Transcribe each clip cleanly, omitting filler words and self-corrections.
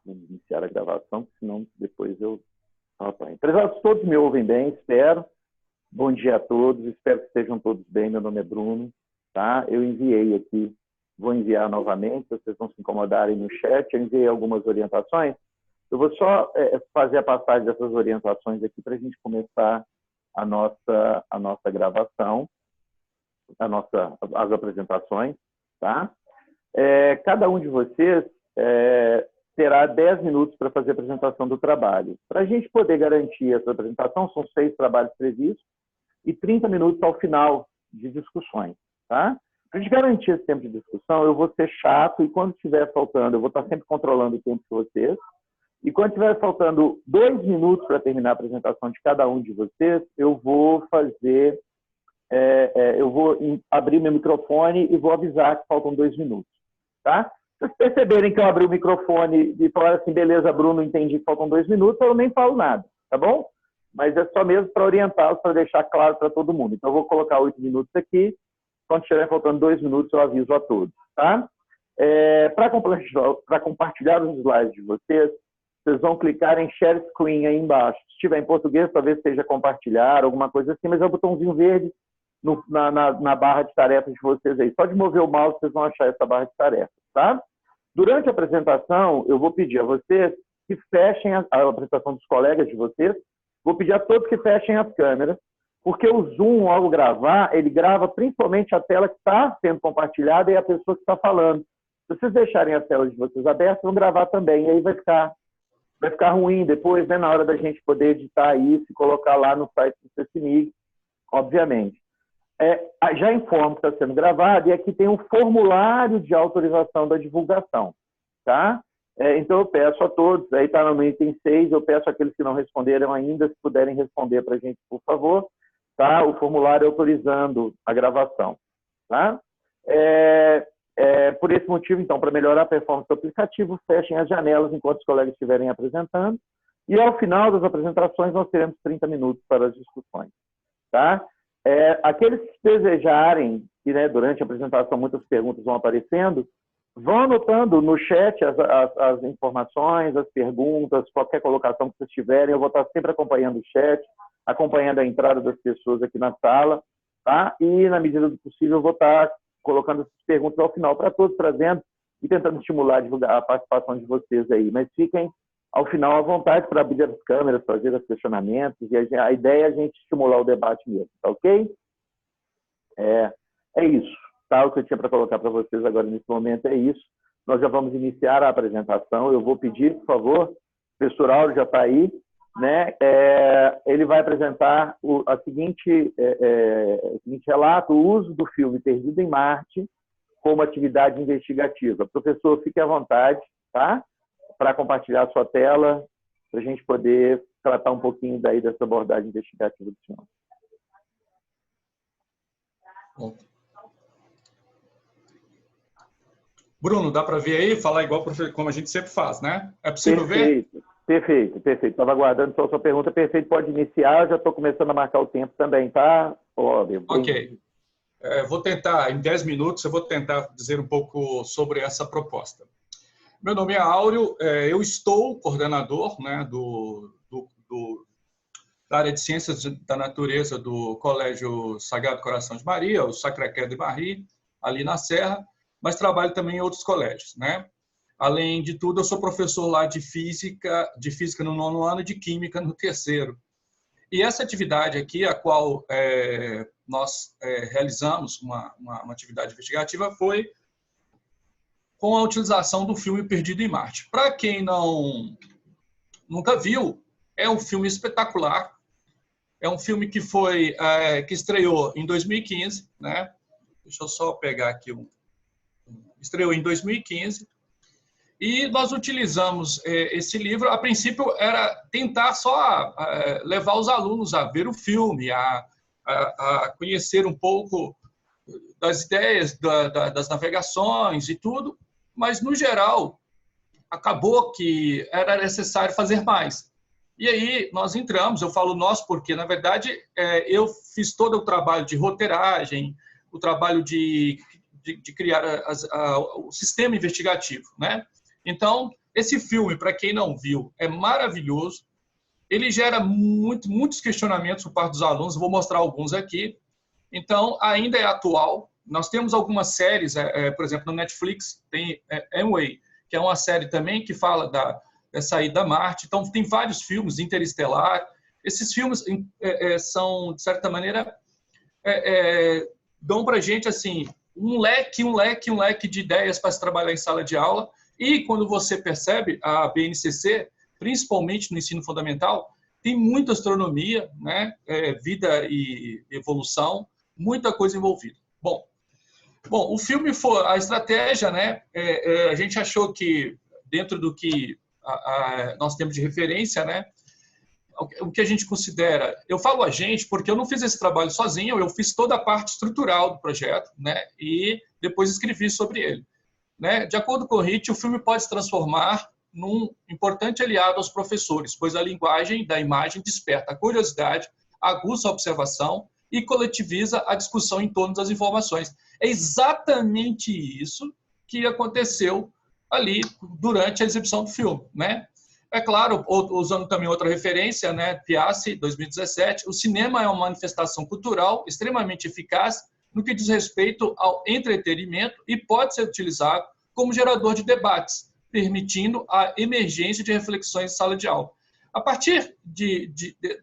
Vamos iniciar a gravação, senão depois eu apanho. Prezados, todos me ouvem bem, espero. Bom dia a todos, espero que estejam todos bem. Meu nome é Bruno, tá? Eu enviei aqui, vou enviar novamente, vocês vão se incomodarem no chat. Eu enviei algumas orientações. Eu vou só fazer a passagem dessas orientações aqui para a gente começar a nossa gravação, as apresentações, tá? Cada um de vocês terá 10 minutos para fazer a apresentação do trabalho. Para a gente poder garantir essa apresentação, são 6 trabalhos previstos e 30 minutos ao final de discussões, tá? Para a gente garantir esse tempo de discussão, eu vou ser chato e quando estiver faltando, eu vou estar sempre controlando o tempo de vocês. E quando estiver faltando 2 minutos para terminar a apresentação de cada um de vocês, eu vou fazer, eu vou abrir meu microfone e vou avisar que faltam 2 minutos, tá? Se vocês perceberem que eu abri o microfone e falaram assim, beleza, Bruno, entendi que faltam 2 minutos, eu nem falo nada, tá bom? Mas é só mesmo para orientá-los, para deixar claro para todo mundo. Então, eu vou colocar 8 minutos aqui, quando estiver faltando 2 minutos, eu aviso a todos, tá? Para compartilhar os slides de vocês vão clicar em Share Screen aí embaixo. Se estiver em português, talvez seja compartilhar, alguma coisa assim, mas é o botãozinho verde na barra de tarefas de vocês aí. Só de mover o mouse, vocês vão achar essa barra de tarefas, tá? Durante a apresentação, eu vou pedir a vocês que fechem a apresentação dos colegas de vocês, vou pedir a todos que fechem as câmeras, porque o Zoom, ao gravar, ele grava principalmente a tela que está sendo compartilhada e a pessoa que está falando. Se vocês deixarem as telas de vocês abertas, vão gravar também, e aí vai ficar ruim depois, né, na hora da gente poder editar isso e colocar lá no site do CECIMIG, obviamente. Já informo que está sendo gravado e aqui tem um formulário de autorização da divulgação, tá? Então eu peço a todos, aí está no item 6, eu peço àqueles que não responderam ainda, se puderem responder para a gente, por favor, tá? O formulário autorizando a gravação, tá? Por esse motivo, então, para melhorar a performance do aplicativo, fechem as janelas enquanto os colegas estiverem apresentando. E, ao final das apresentações, nós teremos 30 minutos para as discussões. Tá? Aqueles que desejarem, e né, durante a apresentação muitas perguntas vão aparecendo, vão anotando no chat as informações, as perguntas, qualquer colocação que vocês tiverem. Eu vou estar sempre acompanhando o chat, acompanhando a entrada das pessoas aqui na sala. Tá? E, na medida do possível, eu vou estar colocando essas perguntas ao final para todos, trazendo e tentando estimular a participação de vocês aí. Mas fiquem, ao final, à vontade para abrir as câmeras, fazer os questionamentos, e a ideia é a gente estimular o debate mesmo, tá ok? É isso, tá? O que eu tinha para colocar para vocês agora nesse momento é isso. Nós já vamos iniciar a apresentação. Eu vou pedir, por favor, o professor Áureo já está aí, né? Ele vai apresentar o seguinte relato: o uso do filme Perdido em Marte como atividade investigativa. Professor, fique à vontade, tá? Para compartilhar a sua tela, para a gente poder tratar um pouquinho daí dessa abordagem investigativa do senhor. Bom. Bruno, dá para ver aí? Falar igual como a gente sempre faz, né? É possível ver? Perfeito. Estava aguardando só a sua pergunta. Perfeito, pode iniciar. Eu já estou começando a marcar o tempo também, tá? Óbvio. Ok. Vou tentar, em 10 minutos, eu vou tentar dizer um pouco sobre essa proposta. Meu nome é Áureo, eu estou coordenador, né, da área de Ciências da Natureza do Colégio Sagrado Coração de Maria, o Sacré-Cœur de Marie, ali na Serra, mas trabalho também em outros colégios, né? Além de tudo, eu sou professor lá de física no 9º ano e de química no 3º. E essa atividade aqui, a qual nós realizamos uma atividade investigativa, foi com a utilização do filme Perdido em Marte. Para quem nunca viu, é um filme espetacular. É um filme que que estreou em 2015, né? Deixa eu só pegar aqui estreou em 2015. E nós utilizamos esse livro, a princípio era tentar só levar os alunos a ver o filme, a conhecer um pouco das ideias das navegações e tudo, mas no geral acabou que era necessário fazer mais. E aí nós entramos, eu falo nós porque na verdade eu fiz todo o trabalho de roteiragem, o trabalho de criar o sistema investigativo, né? Então, Esse filme, para quem não viu, é maravilhoso. Ele gera muitos questionamentos por parte dos alunos. Vou mostrar alguns aqui. Então, ainda é atual. Nós temos algumas séries, por exemplo, no Netflix, tem Amway, que é uma série também que fala dessa ida a Marte. Então, tem vários filmes, Interestelar. Esses filmes são, de certa maneira, dão para a gente assim, um leque de ideias para se trabalhar em sala de aula. E quando você percebe, a BNCC, principalmente no ensino fundamental, tem muita astronomia, né? Vida e evolução, muita coisa envolvida. Bom, o filme foi a estratégia, né? A gente achou que dentro do que nós temos de referência, né? O que a gente considera, eu falo a gente porque eu não fiz esse trabalho sozinho, eu fiz toda a parte estrutural do projeto, né? E depois escrevi sobre ele, né? De acordo com o HIT, o filme pode se transformar num importante aliado aos professores, pois a linguagem da imagem desperta a curiosidade, aguça a observação e coletiviza a discussão em torno das informações. É exatamente isso que aconteceu ali durante a exibição do filme, né? É claro, usando também outra referência, né, Piazzi, 2017, o cinema é uma manifestação cultural extremamente eficaz no que diz respeito ao entretenimento e pode ser utilizado como gerador de debates, permitindo a emergência de reflexões em sala de aula. A partir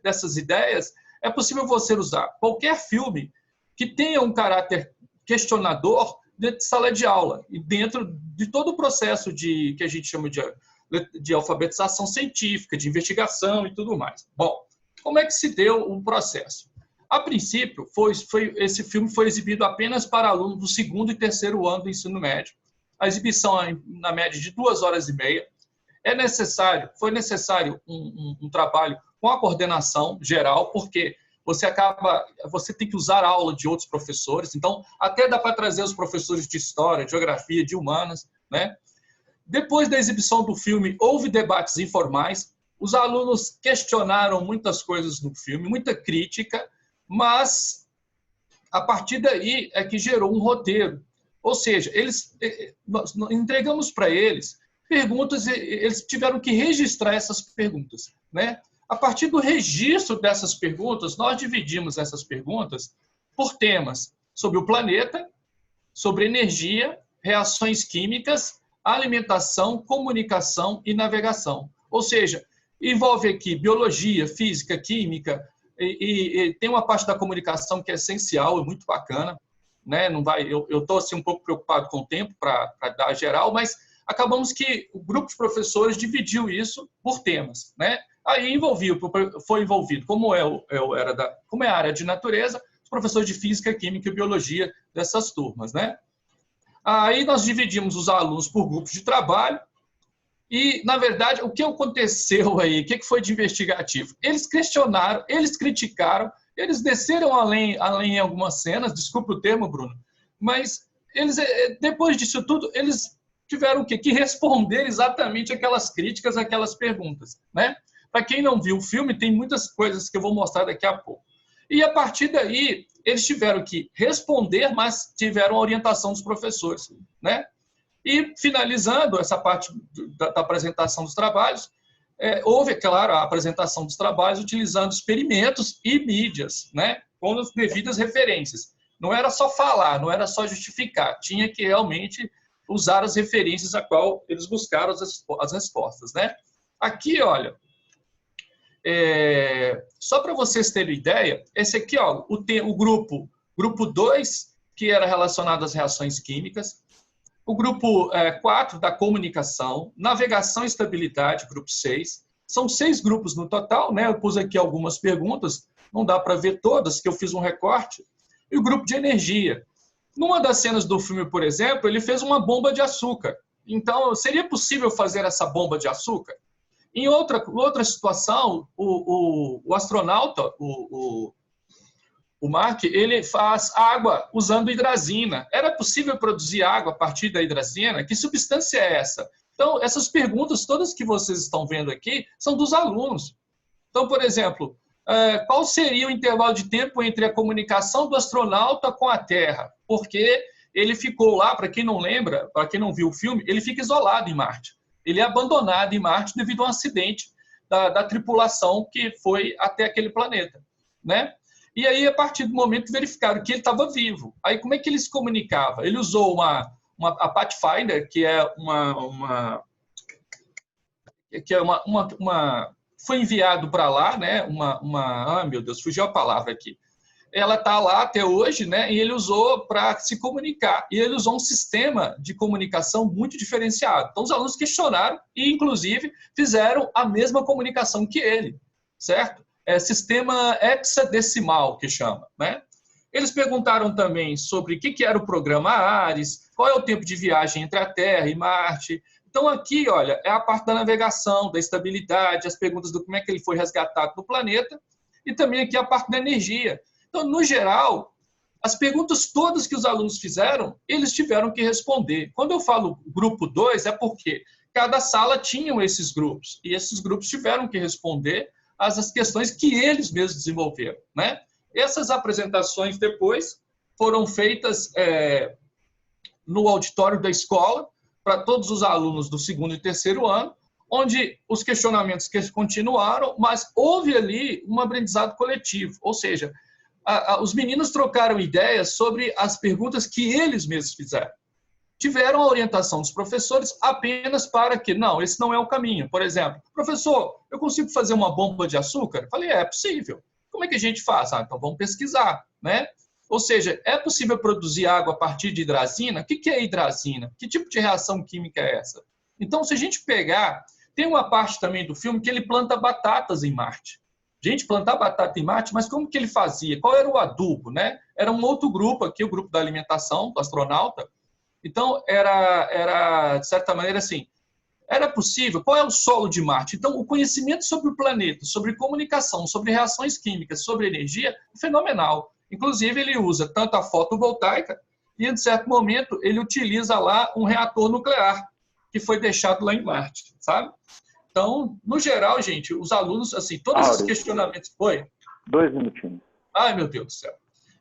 dessas ideias, é possível você usar qualquer filme que tenha um caráter questionador dentro de sala de aula e dentro de todo o processo que a gente chama de alfabetização científica, de investigação e tudo mais. Bom, como é que se deu o processo? A princípio, esse filme foi exibido apenas para alunos do 2º e 3º ano do ensino médio. A exibição é na média de 2 horas e meia. Foi necessário um trabalho com a coordenação geral, porque você tem que usar a aula de outros professores, então até dá para trazer os professores de história, de geografia, de humanas, né? Depois da exibição do filme, houve debates informais, os alunos questionaram muitas coisas no filme, muita crítica, mas a partir daí é que gerou um roteiro. Ou seja, nós entregamos para eles perguntas e eles tiveram que registrar essas perguntas, né? A partir do registro dessas perguntas, nós dividimos essas perguntas por temas sobre o planeta, sobre energia, reações químicas, alimentação, comunicação e navegação. Ou seja, envolve aqui biologia, física, química, e tem uma parte da comunicação que é essencial, é muito bacana, né? Eu estou assim, um pouco preocupado com o tempo para dar geral, mas acabamos que o grupo de professores dividiu isso por temas, né? Aí foi envolvido, como é a área de natureza, os professores de física, química e biologia dessas turmas, né? Aí nós dividimos os alunos por grupos de trabalho e, na verdade, o que aconteceu aí? O que foi de investigativo? Eles questionaram, eles criticaram, eles desceram além em algumas cenas, desculpa o termo, Bruno, mas eles, depois disso tudo, eles tiveram o quê? Que responder exatamente aquelas críticas, aquelas perguntas, né? Para quem não viu o filme, tem muitas coisas que eu vou mostrar daqui a pouco. E, a partir daí, eles tiveram que responder, mas tiveram a orientação dos professores, né? E, finalizando essa parte da apresentação dos trabalhos, houve, é claro, a apresentação dos trabalhos utilizando experimentos e mídias, né? Com as devidas referências. Não era só falar, não era só justificar, tinha que realmente usar as referências a qual eles buscaram as respostas, né? Aqui, olha, só para vocês terem ideia, esse aqui, ó, o grupo 2, que era relacionado às reações químicas, o grupo 4, da comunicação, navegação e estabilidade, grupo 6, são 6 grupos no total, né? Eu pus aqui algumas perguntas, não dá para ver todas, que eu fiz um recorte, e o grupo de energia. Numa das cenas do filme, por exemplo, ele fez uma bomba de açúcar, então seria possível fazer essa bomba de açúcar? Em outra situação, o astronauta, o Mark, ele faz água usando hidrazina. Era possível produzir água a partir da hidrazina? Que substância é essa? Então, essas perguntas todas que vocês estão vendo aqui são dos alunos. Então, por exemplo, qual seria o intervalo de tempo entre a comunicação do astronauta com a Terra? Porque ele ficou lá, para quem não lembra, para quem não viu o filme, ele fica isolado em Marte. Ele é abandonado em Marte devido a um acidente da tripulação que foi até aquele planeta, né? E aí, a partir do momento, verificaram que ele estava vivo. Aí, como é que ele se comunicava? Ele usou a Pathfinder, que é foi enviado para lá, né? Meu Deus, fugiu a palavra aqui. Ela está lá até hoje, né? E ele usou para se comunicar. E ele usou um sistema de comunicação muito diferenciado. Então, os alunos questionaram e, inclusive, fizeram a mesma comunicação que ele, certo? É sistema hexadecimal, que chama, né? Eles perguntaram também sobre o que era o programa Ares, qual é o tempo de viagem entre a Terra e Marte. Então, aqui, olha, é a parte da navegação, da estabilidade, as perguntas do como é que ele foi resgatado no planeta, e também aqui a parte da energia. Então, no geral, as perguntas todas que os alunos fizeram, eles tiveram que responder. Quando eu falo grupo 2, é porque cada sala tinha esses grupos, e esses grupos tiveram que responder as questões que eles mesmos desenvolveram, né? Essas apresentações depois foram feitas no auditório da escola para todos os alunos do segundo e terceiro ano, onde os questionamentos que continuaram, mas houve ali um aprendizado coletivo, ou seja, os meninos trocaram ideias sobre as perguntas que eles mesmos fizeram. Tiveram a orientação dos professores apenas para que, não, esse não é o caminho. Por exemplo, professor, eu consigo fazer uma bomba de açúcar? Eu falei, é possível. Como é que a gente faz? Então vamos pesquisar, né? Ou seja, é possível produzir água a partir de hidrazina? O que é hidrazina? Que tipo de reação química é essa? Então, se a gente pegar, tem uma parte também do filme que ele planta batatas em Marte. Gente, plantar batata em Marte, mas como que ele fazia? Qual era o adubo, né? Era um outro grupo aqui, o grupo da alimentação, do astronauta. Então, era de certa maneira, assim, era possível. Qual é o solo de Marte? Então, o conhecimento sobre o planeta, sobre comunicação, sobre reações químicas, sobre energia, é fenomenal. Inclusive, ele usa tanto a fotovoltaica e, em certo momento, ele utiliza lá um reator nuclear que foi deixado lá em Marte, sabe? Então, no geral, gente, os alunos, assim, todos esses questionamentos... Oi? 2 minutinhos. Ai, meu Deus do céu.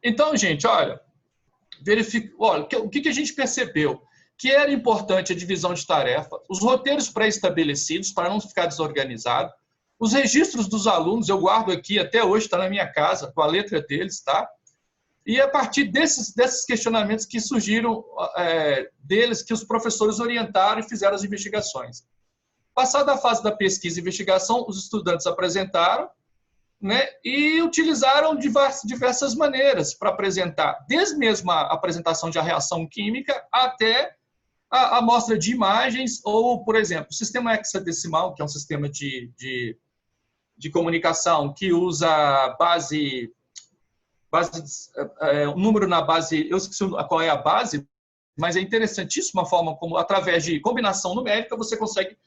Então, gente, olha, o que a gente percebeu? Que era importante a divisão de tarefa, os roteiros pré-estabelecidos para não ficar desorganizado, os registros dos alunos, eu guardo aqui, até hoje está na minha casa, com a letra deles, tá? E a partir desses questionamentos que surgiram deles, que os professores orientaram e fizeram as investigações. Passada a fase da pesquisa e investigação, os estudantes apresentaram, né, e utilizaram diversas maneiras para apresentar, desde mesmo a apresentação de a reação química até a amostra de imagens, ou, por exemplo, o sistema hexadecimal, que é um sistema de comunicação que usa um número na base, eu esqueci qual é a base, mas é interessantíssima a forma como, através de combinação numérica, você consegue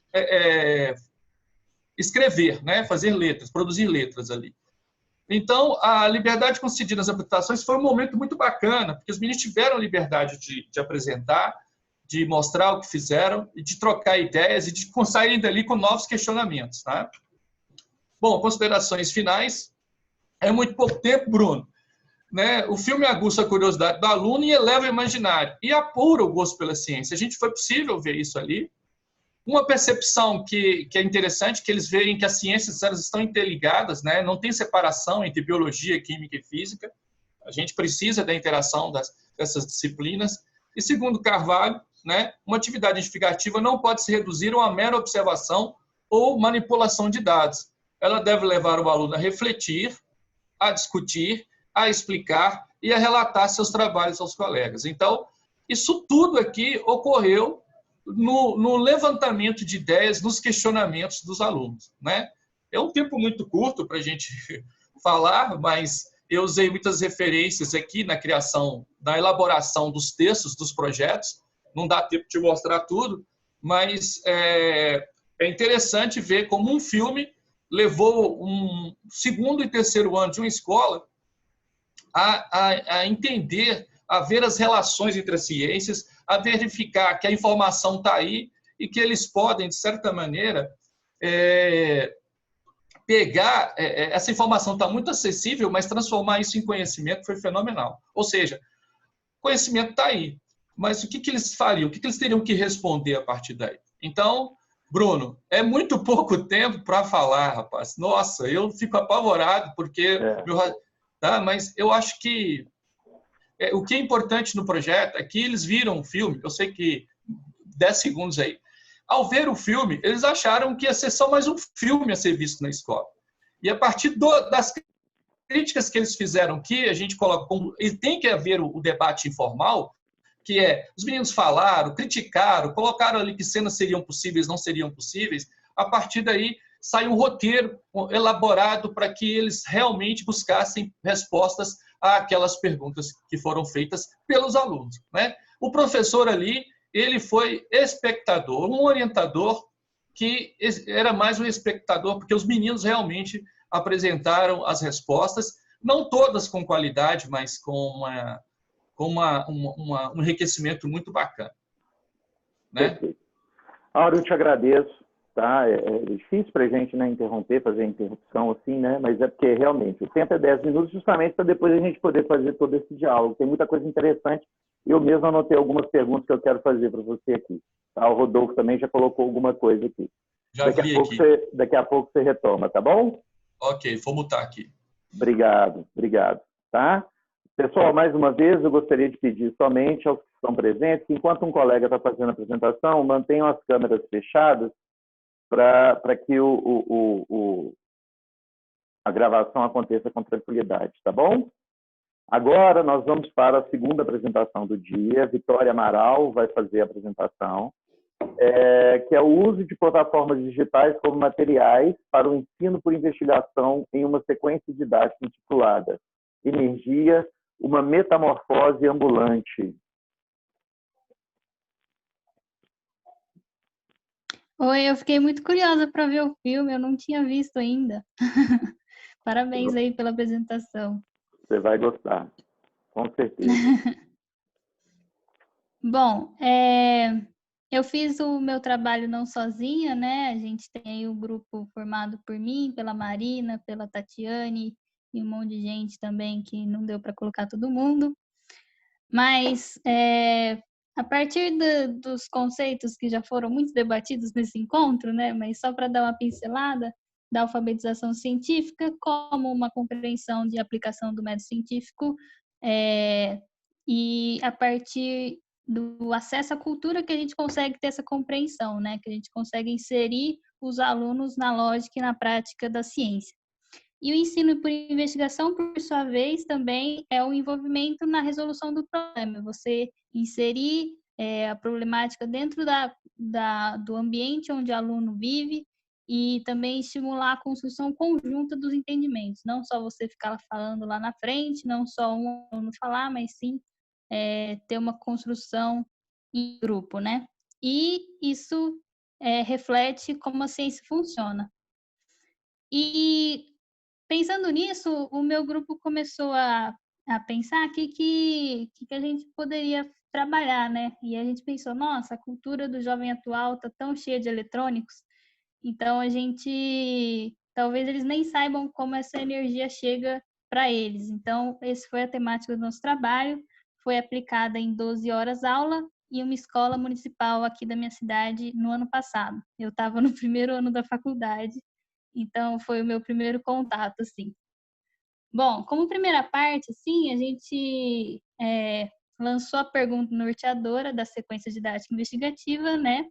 escrever, né? Fazer letras, produzir letras ali. Então, a liberdade concedida nas apresentações foi um momento muito bacana, porque os meninos tiveram liberdade de apresentar, de mostrar o que fizeram, e de trocar ideias e de saírem dali com novos questionamentos. Tá? Bom, considerações finais. É muito pouco tempo, Bruno. Né? O filme aguça a curiosidade do aluno e eleva o imaginário, e apura o gosto pela ciência. A gente foi possível ver isso ali. Uma percepção que é interessante, que eles veem que as ciências elas estão interligadas, né? Não tem separação entre biologia, química e física. A gente precisa da interação dessas disciplinas. E segundo Carvalho, né, uma atividade investigativa não pode se reduzir a uma mera observação ou manipulação de dados. Ela deve levar o aluno a refletir, a discutir, a explicar e a relatar seus trabalhos aos colegas. Então, isso tudo aqui ocorreu no levantamento de ideias, nos questionamentos dos alunos. Né? É um tempo muito curto para a gente falar, mas eu usei muitas referências aqui na criação, na elaboração dos textos, dos projetos. Não dá tempo de mostrar tudo, mas é interessante ver como um filme levou um segundo e terceiro ano de uma escola a entender, a ver as relações entre as ciências, a verificar que a informação está aí e que eles podem, de certa maneira, pegar... essa informação está muito acessível, mas transformar isso em conhecimento foi fenomenal. Ou seja, conhecimento está aí, mas o que eles fariam? O que eles teriam que responder a partir daí? Então, Bruno, é muito pouco tempo para falar, rapaz. Nossa, eu fico apavorado porque tá, mas eu acho que o que é importante no projeto é que eles viram o filme. Eu sei que 10 segundos aí. Ao ver o filme, eles acharam que ia ser só mais um filme a ser visto na escola. E a partir das críticas que eles fizeram, que a gente coloca como. E tem que haver o debate informal, que é: os meninos falaram, criticaram, colocaram ali que cenas seriam possíveis, não seriam possíveis. A partir daí, sai um roteiro elaborado para que eles realmente buscassem respostas àquelas perguntas que foram feitas pelos alunos, né? O professor ali, ele foi espectador, um orientador que era mais um espectador, porque os meninos realmente apresentaram as respostas, não todas com qualidade, mas com um enriquecimento muito bacana. Né? Perfeito. Auro, eu te agradeço. Tá? É difícil para a gente, né, interromper, fazer interrupção assim, né? Mas é porque realmente o tempo é 10 minutos justamente para depois a gente poder fazer todo esse diálogo. Tem muita coisa interessante. Eu mesmo anotei algumas perguntas que eu quero fazer para você aqui. Tá? O Rodolfo também já colocou alguma coisa aqui. Já vi aqui. Daqui a pouco você retoma, tá bom? Ok, vou mutar aqui. Obrigado. Tá? Pessoal, mais uma vez, eu gostaria de pedir somente aos que estão presentes, que enquanto um colega está fazendo a apresentação, mantenham as câmeras fechadas para que a gravação aconteça com tranquilidade, tá bom? Agora nós vamos para a segunda apresentação do dia. Vitória Amaral vai fazer a apresentação, que é o uso de plataformas digitais como materiais para o ensino por investigação em uma sequência didática intitulada Energia, uma metamorfose ambulante. Oi, eu fiquei muito curiosa para ver o filme, eu não tinha visto ainda. Parabéns aí pela apresentação. Você vai gostar, com certeza. Bom, eu fiz o meu trabalho não sozinha, né? A gente tem aí um grupo formado por mim, pela Marina, pela Tatiane e um monte de gente também que não deu para colocar todo mundo. Mas a partir dos conceitos que já foram muito debatidos nesse encontro, né? Mas só para dar uma pincelada da alfabetização científica como uma compreensão de aplicação do método científico e a partir do acesso à cultura que a gente consegue ter essa compreensão, né? Que a gente consegue inserir os alunos na lógica e na prática da ciência. E o ensino por investigação, por sua vez, também é o envolvimento na resolução do problema. Você inserir a problemática dentro do ambiente onde o aluno vive e também estimular a construção conjunta dos entendimentos. Não só você ficar falando lá na frente, não só um aluno falar, mas sim ter uma construção em grupo, né? E isso reflete como a ciência funciona. E pensando nisso, o meu grupo começou a pensar o que a gente poderia trabalhar, né? E a gente pensou, nossa, a cultura do jovem atual está tão cheia de eletrônicos, então talvez eles nem saibam como essa energia chega para eles. Então, essa foi a temática do nosso trabalho, foi aplicada em 12 horas aula em uma escola municipal aqui da minha cidade no ano passado. Eu estava no primeiro ano da faculdade, então, foi o meu primeiro contato, assim. Bom, como primeira parte, assim, a gente lançou a pergunta norteadora da sequência didática investigativa, né?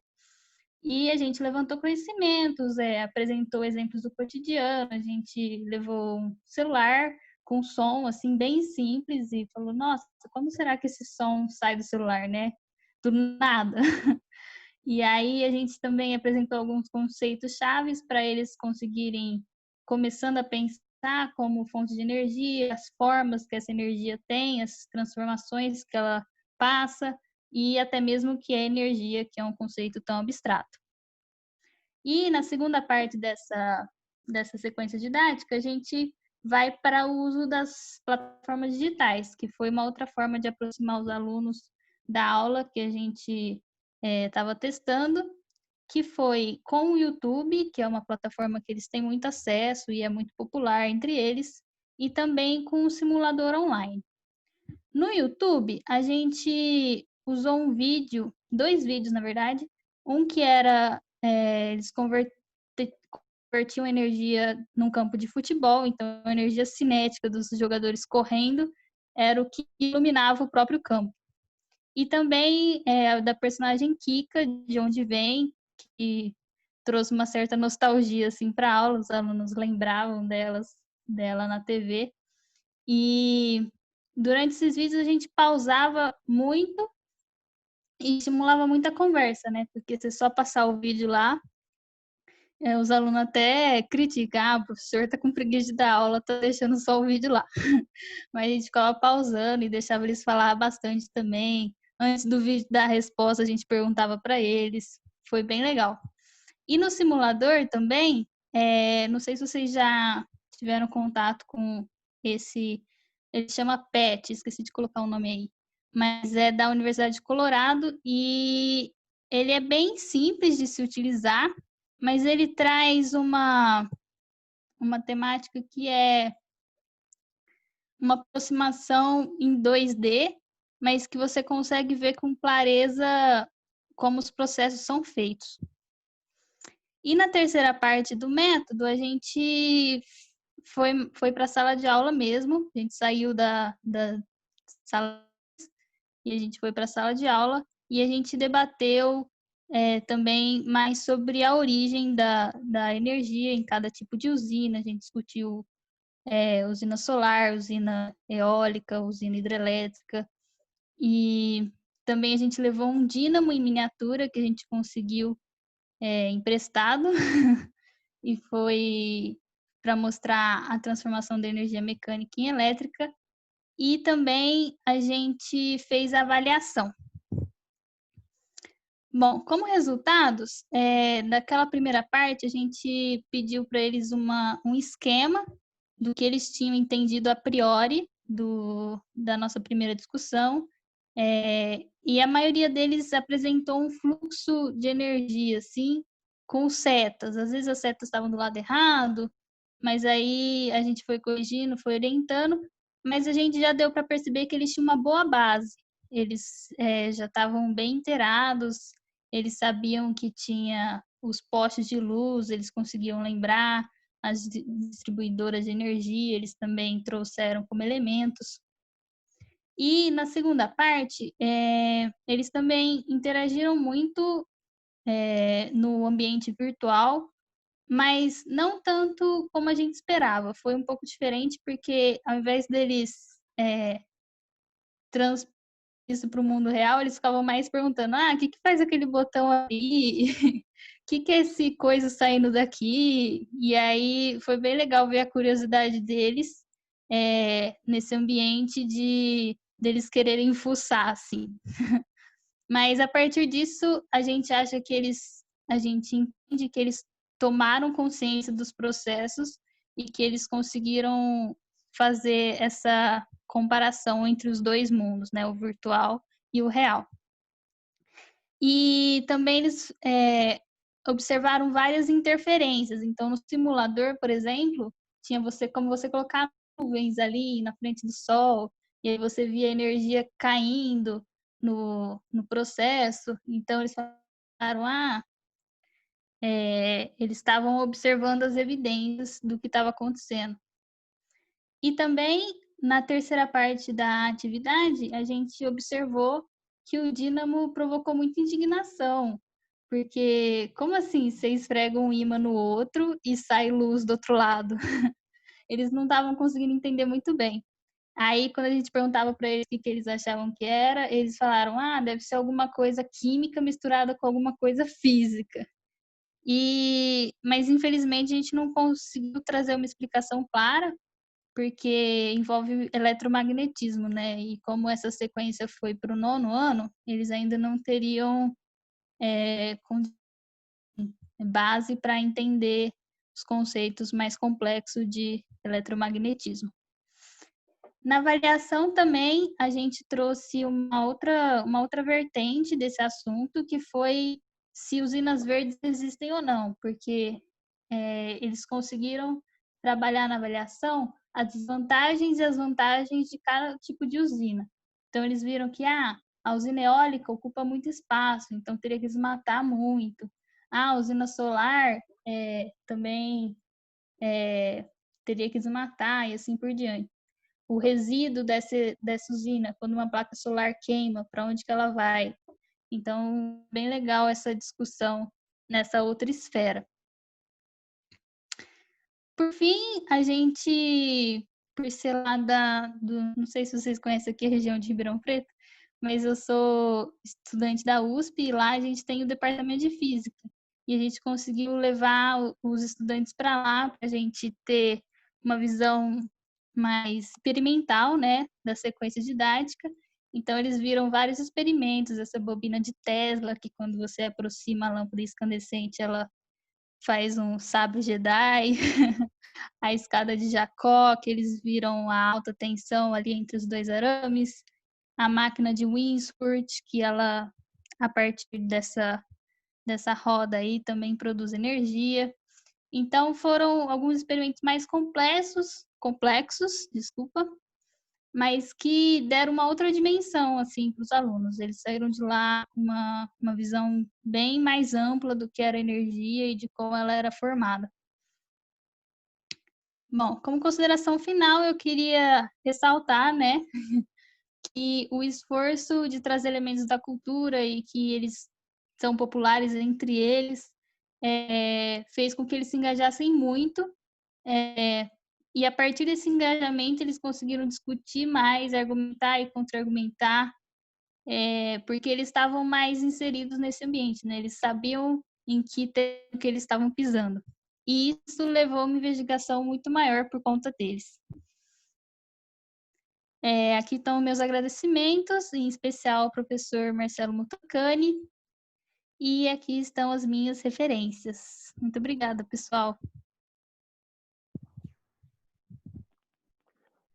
E a gente levantou conhecimentos, apresentou exemplos do cotidiano, a gente levou um celular com som, assim, bem simples e falou, nossa, como será que esse som sai do celular, né? Do nada. E aí a gente também apresentou alguns conceitos chaves para eles conseguirem começando a pensar como fonte de energia, as formas que essa energia tem, as transformações que ela passa e até mesmo o que é energia, que é um conceito tão abstrato. E na segunda parte dessa sequência didática, a gente vai para o uso das plataformas digitais, que foi uma outra forma de aproximar os alunos da aula que a gente estava testando, que foi com o YouTube, que é uma plataforma que eles têm muito acesso e é muito popular entre eles, e também com o simulador online. No YouTube, a gente usou dois vídeos, na verdade, um que era eles convertiam energia num campo de futebol, então a energia cinética dos jogadores correndo era o que iluminava o próprio campo. E também da personagem Kika, de onde vem, que trouxe uma certa nostalgia assim, para a aula, os alunos lembravam dela na TV. E durante esses vídeos a gente pausava muito e estimulava muita conversa, né? Porque você só passar o vídeo lá, os alunos até criticam, o professor tá com preguiça de dar aula, tá deixando só o vídeo lá. Mas a gente ficava pausando e deixava eles falar bastante também. Antes do vídeo dar a resposta, a gente perguntava para eles. Foi bem legal. E no simulador também, não sei se vocês já tiveram contato com esse, ele chama PET, esqueci de colocar o nome aí, mas é da Universidade de Colorado e ele é bem simples de se utilizar, mas ele traz uma temática que é uma aproximação em 2D, mas que você consegue ver com clareza como os processos são feitos. E na terceira parte do método, a gente foi para a sala de aula mesmo, a gente saiu da sala e a gente foi para a sala de aula e a gente debateu também mais sobre a origem da energia em cada tipo de usina, a gente discutiu usina solar, usina eólica, usina hidrelétrica, e também a gente levou um dínamo em miniatura que a gente conseguiu emprestado e foi para mostrar a transformação da energia mecânica em elétrica, e também a gente fez a avaliação. Bom, como resultados, daquela primeira parte, a gente pediu para eles um esquema do que eles tinham entendido a priori da nossa primeira discussão, e a maioria deles apresentou um fluxo de energia, assim, com setas. Às vezes as setas estavam do lado errado, mas aí a gente foi corrigindo, foi orientando, mas a gente já deu para perceber que eles tinham uma boa base. Eles já estavam bem inteirados, eles sabiam que tinha os postes de luz, eles conseguiam lembrar, as distribuidoras de energia, eles também trouxeram como elementos. E na segunda parte, eles também interagiram muito no ambiente virtual, mas não tanto como a gente esperava. Foi um pouco diferente, porque ao invés deles transpor isso para o mundo real, eles ficavam mais perguntando: o que faz aquele botão ali? O que é esse coisa saindo daqui? E aí foi bem legal ver a curiosidade deles nesse ambiente deles quererem fuçar, assim. Mas a partir disso, a gente entende que eles tomaram consciência dos processos e que eles conseguiram fazer essa comparação entre os dois mundos, né, o virtual e o real. E também eles observaram várias interferências. Então, no simulador, por exemplo, tinha como você colocar nuvens ali na frente do sol, e aí você via a energia caindo no processo. Então, eles falaram, eles estavam observando as evidências do que estava acontecendo. E também, na terceira parte da atividade, a gente observou que o dínamo provocou muita indignação, porque como assim você esfrega um ímã no outro e sai luz do outro lado? Eles não estavam conseguindo entender muito bem. Aí, quando a gente perguntava para eles o que eles achavam que era, eles falaram, deve ser alguma coisa química misturada com alguma coisa física. Mas, infelizmente, a gente não conseguiu trazer uma explicação clara, porque envolve eletromagnetismo, né? E como essa sequência foi para o 9º ano, eles ainda não teriam base para entender os conceitos mais complexos de eletromagnetismo. Na avaliação também, a gente trouxe uma outra vertente desse assunto, que foi se usinas verdes existem ou não, porque eles conseguiram trabalhar na avaliação as desvantagens e as vantagens de cada tipo de usina. Então, eles viram que a usina eólica ocupa muito espaço, então teria que desmatar muito. a usina solar também teria que desmatar e assim por diante. O resíduo dessa usina, quando uma placa solar queima, para onde que ela vai? Então, bem legal essa discussão nessa outra esfera. Por fim, a gente, por ser lá não sei se vocês conhecem aqui a região de Ribeirão Preto, mas eu sou estudante da USP e lá a gente tem o departamento de física. E a gente conseguiu levar os estudantes para lá para a gente ter uma visão mais experimental, né, da sequência didática. Então, eles viram vários experimentos, essa bobina de Tesla, que quando você aproxima a lâmpada incandescente, ela faz um sabre Jedi, a escada de Jacó, que eles viram a alta tensão ali entre os dois arames, a máquina de Winsford, que ela, a partir dessa roda aí, também produz energia. Então, foram alguns experimentos mais complexos, desculpa, mas que deram uma outra dimensão, assim, para os alunos. Eles saíram de lá com uma visão bem mais ampla do que era a energia e de como ela era formada. Bom, como consideração final, eu queria ressaltar, né, que o esforço de trazer elementos da cultura e que eles são populares entre eles fez com que eles se engajassem muito, e a partir desse engajamento eles conseguiram discutir mais, argumentar e contra-argumentar, porque eles estavam mais inseridos nesse ambiente, né? Eles sabiam em que terreno que eles estavam pisando. E isso levou a uma investigação muito maior por conta deles. Aqui estão meus agradecimentos, em especial ao professor Marcelo Mutacani, e aqui estão as minhas referências. Muito obrigada, pessoal.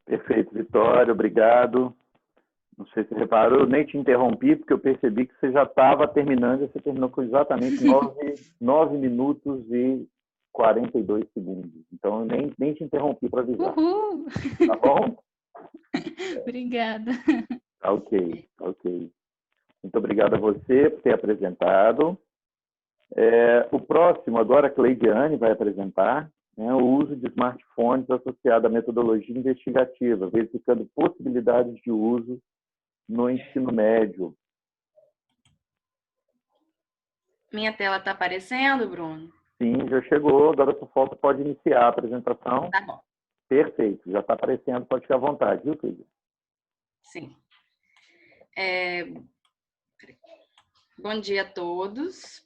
Perfeito, Vitória, obrigado. Não sei se você reparou, eu nem te interrompi, porque eu percebi que você já estava terminando, e você terminou com exatamente 9 minutos e 42 segundos. Então, eu nem te interrompi para avisar. Uhul! Tá bom? Obrigada. Ok. Muito obrigado a você por ter apresentado. O próximo, agora, a Cleidiane vai apresentar, né, o uso de smartphones associado à metodologia investigativa, verificando possibilidades de uso no ensino médio. Minha tela está aparecendo, Bruno? Sim, já chegou. Agora só falta, pode iniciar a apresentação. Tá bom. Perfeito, já está aparecendo, pode ficar à vontade, viu, Cleidiane? Sim. Bom dia a todos.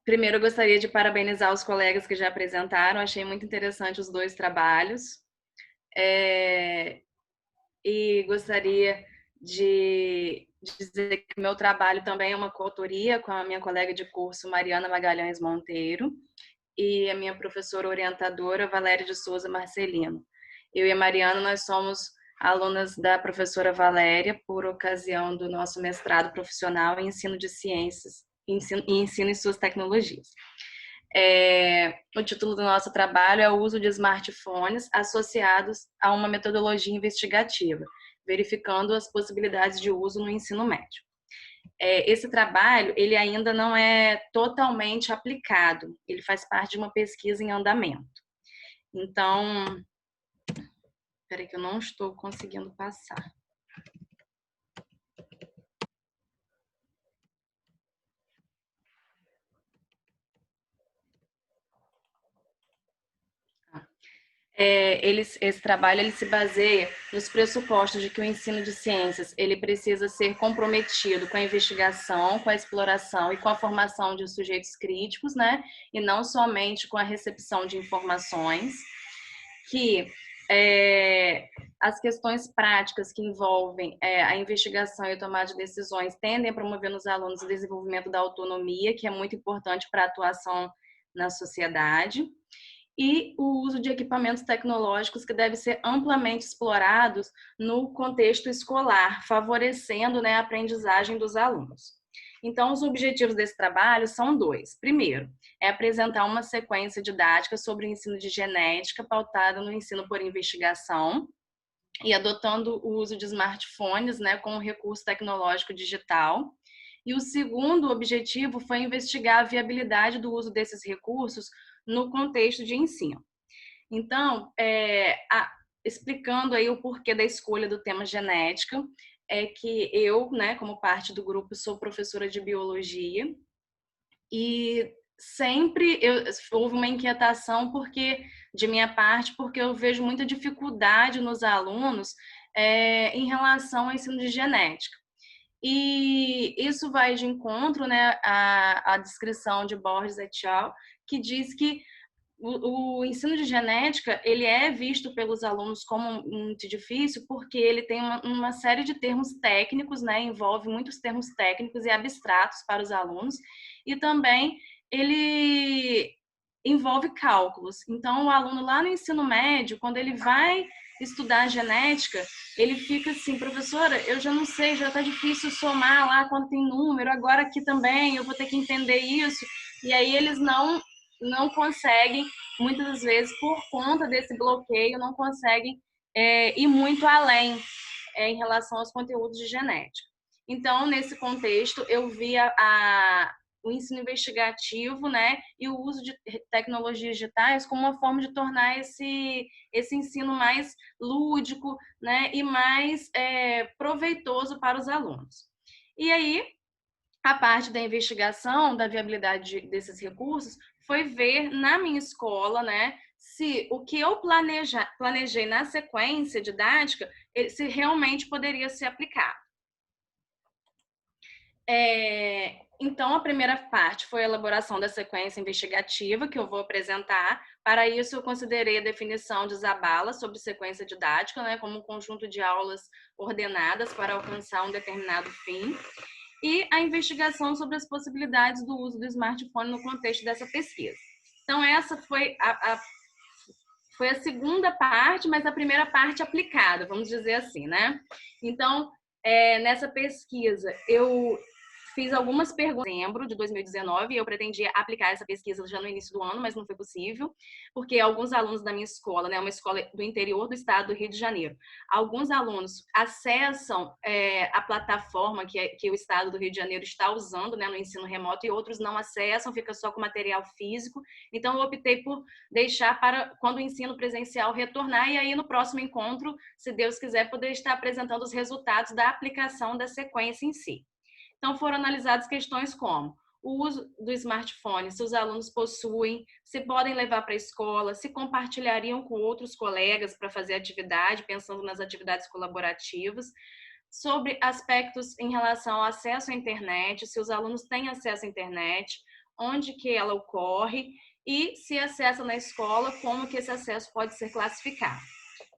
Primeiro, eu gostaria de parabenizar os colegas que já apresentaram. Achei muito interessante os dois trabalhos. E gostaria de dizer que meu trabalho também é uma coautoria com a minha colega de curso, Mariana Magalhães Monteiro, e a minha professora orientadora, Valéria de Souza Marcelino. Eu e a Mariana, nós somos alunas da professora Valéria por ocasião do nosso mestrado profissional em ensino de ciências e ensino em suas tecnologias. O título do nosso trabalho é o uso de smartphones associados a uma metodologia investigativa, verificando as possibilidades de uso no ensino médio. Esse trabalho, ele ainda não é totalmente aplicado, ele faz parte de uma pesquisa em andamento. Então, espera aí que eu não estou conseguindo passar. Esse trabalho ele se baseia nos pressupostos de que o ensino de ciências ele precisa ser comprometido com a investigação, com a exploração e com a formação de sujeitos críticos, né? E não somente com a recepção de informações, que as questões práticas que envolvem a investigação e a tomada de decisões tendem a promover nos alunos o desenvolvimento da autonomia, que é muito importante para a atuação na sociedade, e o uso de equipamentos tecnológicos que devem ser amplamente explorados no contexto escolar, favorecendo, né, a aprendizagem dos alunos. Então, os objetivos desse trabalho são dois. Primeiro, é apresentar uma sequência didática sobre o ensino de genética pautada no ensino por investigação, e adotando o uso de smartphones, né, como recurso tecnológico digital. E o segundo objetivo foi investigar a viabilidade do uso desses recursos no contexto de ensino. Então, explicando aí o porquê da escolha do tema genética, é que eu, né, como parte do grupo, sou professora de biologia e sempre houve uma inquietação de minha parte, porque eu vejo muita dificuldade nos alunos em relação ao ensino de genética. E isso vai de encontro, né, à descrição de Borges et al., que diz que o ensino de genética ele é visto pelos alunos como muito difícil porque ele tem uma série de termos técnicos, né, envolve muitos termos técnicos e abstratos para os alunos, e também ele envolve cálculos. Então, o aluno lá no ensino médio, quando ele vai estudar genética, ele fica assim, professora, eu já não sei, já está difícil somar lá quando tem número, agora aqui também eu vou ter que entender isso. E aí eles não conseguem, muitas das vezes, por conta desse bloqueio, não conseguem ir muito além em relação aos conteúdos de genética. Então, nesse contexto, eu vi o ensino investigativo, né, e o uso de tecnologias digitais como uma forma de tornar esse ensino mais lúdico, né, e mais proveitoso para os alunos. E aí, a parte da investigação, da viabilidade desses recursos, foi ver na minha escola, né, se o que eu planejei na sequência didática, se realmente poderia ser aplicado. Então, a primeira parte foi a elaboração da sequência investigativa, que eu vou apresentar. Para isso, eu considerei a definição de Zabala sobre sequência didática, né, como um conjunto de aulas ordenadas para alcançar um determinado fim, e a investigação sobre as possibilidades do uso do smartphone no contexto dessa pesquisa. Então, essa foi a segunda parte, mas a primeira parte aplicada, vamos dizer assim, né? Então, nessa pesquisa, eu fiz algumas perguntas em dezembro de 2019 e eu pretendia aplicar essa pesquisa já no início do ano, mas não foi possível, porque alguns alunos da minha escola, né, uma escola do interior do estado do Rio de Janeiro, alguns alunos acessam a plataforma que o estado do Rio de Janeiro está usando, né, no ensino remoto, e outros não acessam, fica só com material físico. Então, eu optei por deixar para quando o ensino presencial retornar, e aí no próximo encontro, se Deus quiser, poder estar apresentando os resultados da aplicação da sequência em si. Então, foram analisadas questões como o uso do smartphone, se os alunos possuem, se podem levar para a escola, se compartilhariam com outros colegas para fazer atividade, pensando nas atividades colaborativas, sobre aspectos em relação ao acesso à internet, se os alunos têm acesso à internet, onde que ela ocorre e se acessa na escola, como que esse acesso pode ser classificado.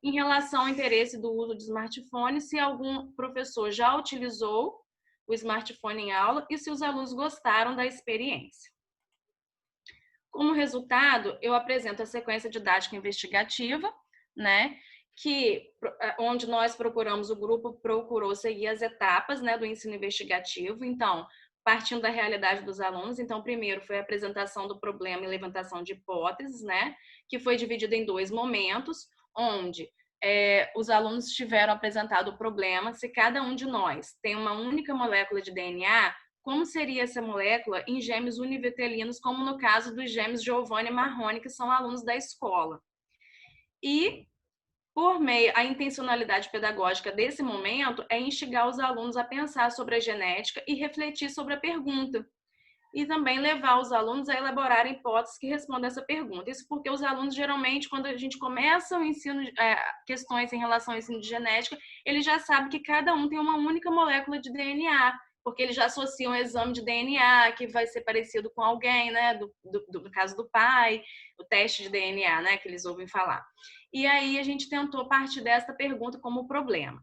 Em relação ao interesse do uso de smartphone, se algum professor já utilizou o smartphone em aula e se os alunos gostaram da experiência. Como resultado, eu apresento a sequência didática investigativa, né, onde nós procuramos, o grupo procurou seguir as etapas, né, do ensino investigativo. Então, partindo da realidade dos alunos, então, primeiro foi a apresentação do problema e levantação de hipóteses, né, que foi dividido em 2 momentos, onde os alunos tiveram apresentado o problema. Se cada um de nós tem uma única molécula de DNA, como seria essa molécula em gêmeos univitelinos, como no caso dos gêmeos Giovanni e Marrone, que são alunos da escola. E, por meio, a intencionalidade pedagógica desse momento é instigar os alunos a pensar sobre a genética e refletir sobre a pergunta. E também levar os alunos a elaborarem hipóteses que respondam essa pergunta. Isso porque os alunos, geralmente, quando a gente começa o ensino, questões em relação ao ensino de genética, eles já sabem que cada um tem uma única molécula de DNA, porque eles já associam um exame de DNA que vai ser parecido com alguém, né, no caso do pai, o teste de DNA, né, que eles ouvem falar. E aí a gente tentou partir dessa pergunta como problema.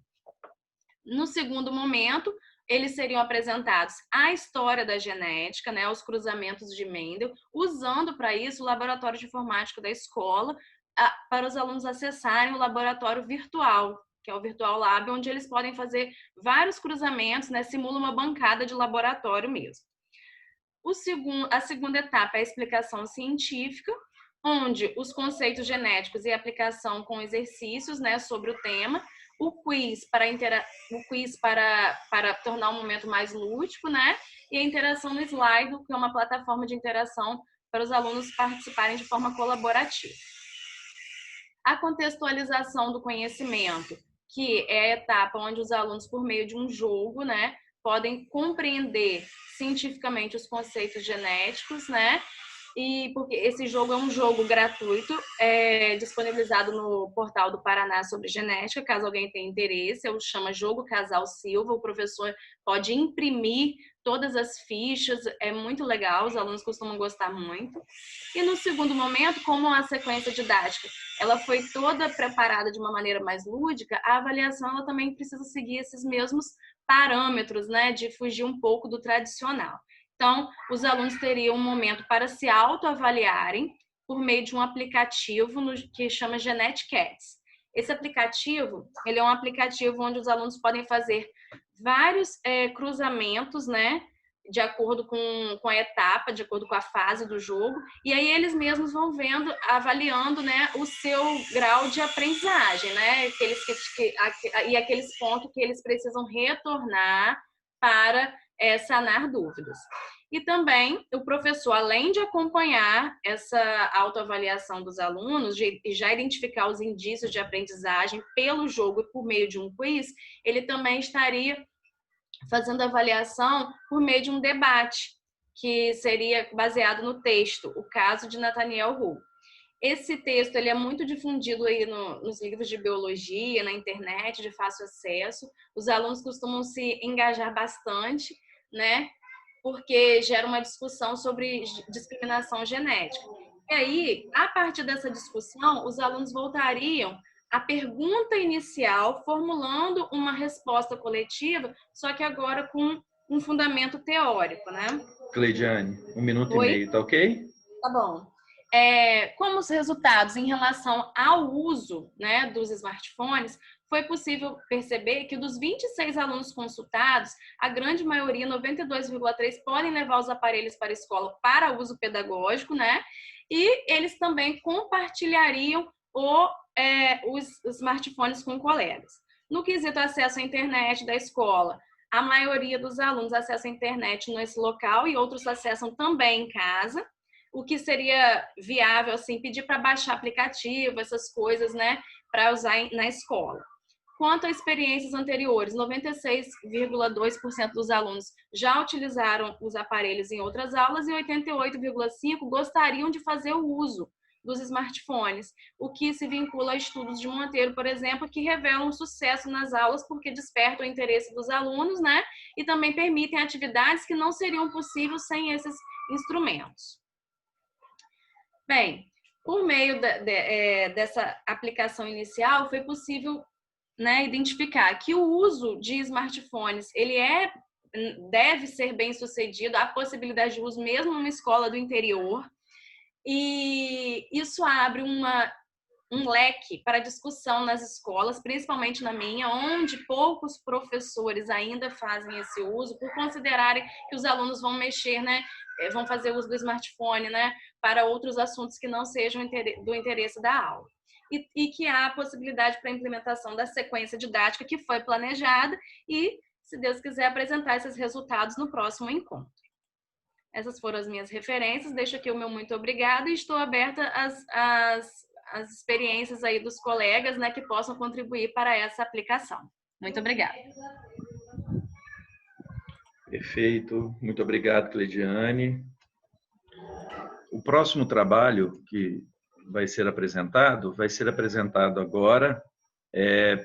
No segundo momento, eles seriam apresentados a história da genética, né, os cruzamentos de Mendel, usando para isso o laboratório de informática da escola, para os alunos acessarem o laboratório virtual, que é o Virtual Lab, onde eles podem fazer vários cruzamentos, né, simula uma bancada de laboratório mesmo. A segunda etapa é a explicação científica, onde os conceitos genéticos e a aplicação com exercícios, né, sobre o tema, o quiz para tornar o momento mais lúdico, né? E a interação no Slido, que é uma plataforma de interação para os alunos participarem de forma colaborativa. A contextualização do conhecimento, que é a etapa onde os alunos, por meio de um jogo, né, podem compreender cientificamente os conceitos genéticos, né? E porque esse jogo é um jogo gratuito, disponibilizado no portal do Paraná sobre genética, caso alguém tenha interesse, chama Jogo Casal Silva, o professor pode imprimir todas as fichas, é muito legal, os alunos costumam gostar muito. E no segundo momento, como a sequência didática, ela foi toda preparada de uma maneira mais lúdica, a avaliação ela também precisa seguir esses mesmos parâmetros, né, de fugir um pouco do tradicional. Então, os alunos teriam um momento para se autoavaliarem por meio de um aplicativo que chama Genetics. Esse aplicativo, ele é um aplicativo onde os alunos podem fazer vários cruzamentos, né, de acordo com a etapa, de acordo com a fase do jogo, e aí eles mesmos vão vendo, avaliando, né, o seu grau de aprendizagem, né, e aqueles pontos que eles precisam retornar para sanar dúvidas. E também o professor, além de acompanhar essa autoavaliação dos alunos e já identificar os indícios de aprendizagem pelo jogo e por meio de um quiz, ele também estaria fazendo avaliação por meio de um debate, que seria baseado no texto, o caso de Nathaniel Hu. Esse texto ele é muito difundido aí nos livros de biologia, na internet, de fácil acesso. Os alunos costumam se engajar bastante, né? Porque gera uma discussão sobre discriminação genética. E aí, a partir dessa discussão, os alunos voltariam à pergunta inicial, formulando uma resposta coletiva, só que agora com um fundamento teórico, né? Cleidiane, 1 minuto e meio, tá ok? Tá bom. Como os resultados em relação ao uso, né, dos smartphones, foi possível perceber que dos 26 alunos consultados, a grande maioria, 92,3%, podem levar os aparelhos para a escola para uso pedagógico, né? E eles também compartilhariam os smartphones com colegas. No quesito acesso à internet da escola, a maioria dos alunos acessa a internet nesse local e outros acessam também em casa. O que seria viável, assim, pedir para baixar aplicativo, essas coisas, né, para usar na escola. Quanto a experiências anteriores, 96,2% dos alunos já utilizaram os aparelhos em outras aulas e 88,5% gostariam de fazer o uso dos smartphones, o que se vincula a estudos de Monteiro, por exemplo, que revelam sucesso nas aulas porque despertam o interesse dos alunos, né, e também permitem atividades que não seriam possíveis sem esses instrumentos. Bem, por meio dessa aplicação inicial, foi possível, né, identificar que o uso de smartphones deve ser bem sucedido, há possibilidade de uso mesmo numa escola do interior, e isso abre um leque para discussão nas escolas, principalmente na minha, onde poucos professores ainda fazem esse uso, por considerarem que os alunos vão mexer, né, vão fazer uso do smartphone, né, para outros assuntos que não sejam do interesse da aula. E que há a possibilidade para a implementação da sequência didática que foi planejada e, se Deus quiser, apresentar esses resultados no próximo encontro. Essas foram as minhas referências, deixo aqui o meu muito obrigado e estou aberta às experiências aí dos colegas, né, que possam contribuir para essa aplicação. Muito obrigada. Perfeito, muito obrigado, Cleidiane. O próximo trabalho que vai ser apresentado agora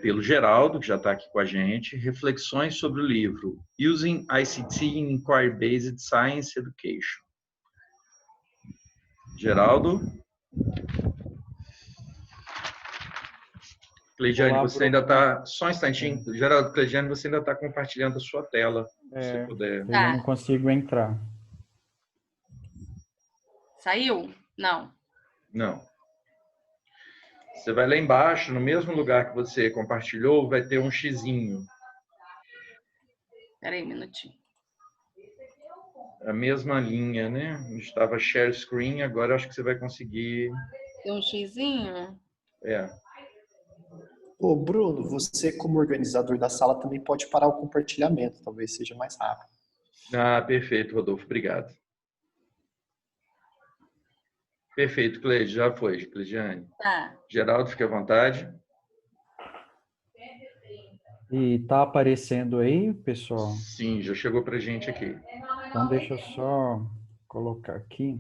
pelo Geraldo, que já está aqui com a gente, reflexões sobre o livro Using ICT in Inquiry-Based Science Education. Geraldo? Cleidiane, você ainda está... Só um instantinho. Geraldo, Cleidiane, você ainda está compartilhando a sua tela, se você puder. Eu não consigo entrar. Saiu? Não. Não. Você vai lá embaixo, no mesmo lugar que você compartilhou, vai ter um xizinho. Espera aí um minutinho. A mesma linha, né? Onde estava share screen, agora acho que você vai conseguir... Tem um xizinho? Ô, Bruno, você como organizador da sala também pode parar o compartilhamento, talvez seja mais rápido. Ah, perfeito, Rodolfo, obrigado. Perfeito, Cleide, já foi, Cleidiane. Tá. Geraldo, fique à vontade. E tá aparecendo aí, pessoal? Sim, já chegou para a gente aqui. Então deixa eu só colocar aqui.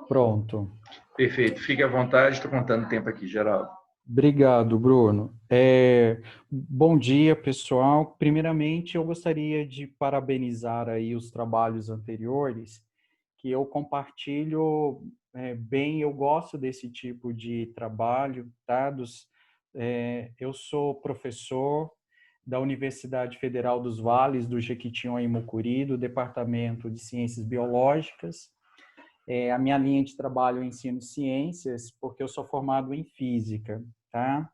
Pronto. Perfeito, fique à vontade, estou contando o tempo aqui, Geraldo. Obrigado, Bruno. Bom dia, pessoal. Primeiramente, eu gostaria de parabenizar aí os trabalhos anteriores, que eu compartilho bem, eu gosto desse tipo de trabalho, tá? Eu sou professor da Universidade Federal dos Vales do Jequitinhonha e Mucuri, do Departamento de Ciências Biológicas. A minha linha de trabalho é ensino de ciências, porque eu sou formado em física, tá?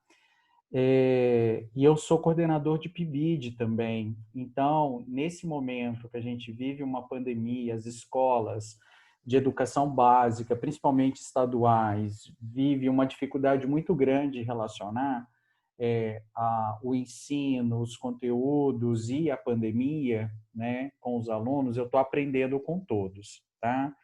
E eu sou coordenador de PIBID também. Então, nesse momento que a gente vive uma pandemia, as escolas de educação básica, principalmente estaduais, vivem uma dificuldade muito grande de relacionar o ensino, os conteúdos e a pandemia, né, com os alunos. Eu estou aprendendo com todos, tá?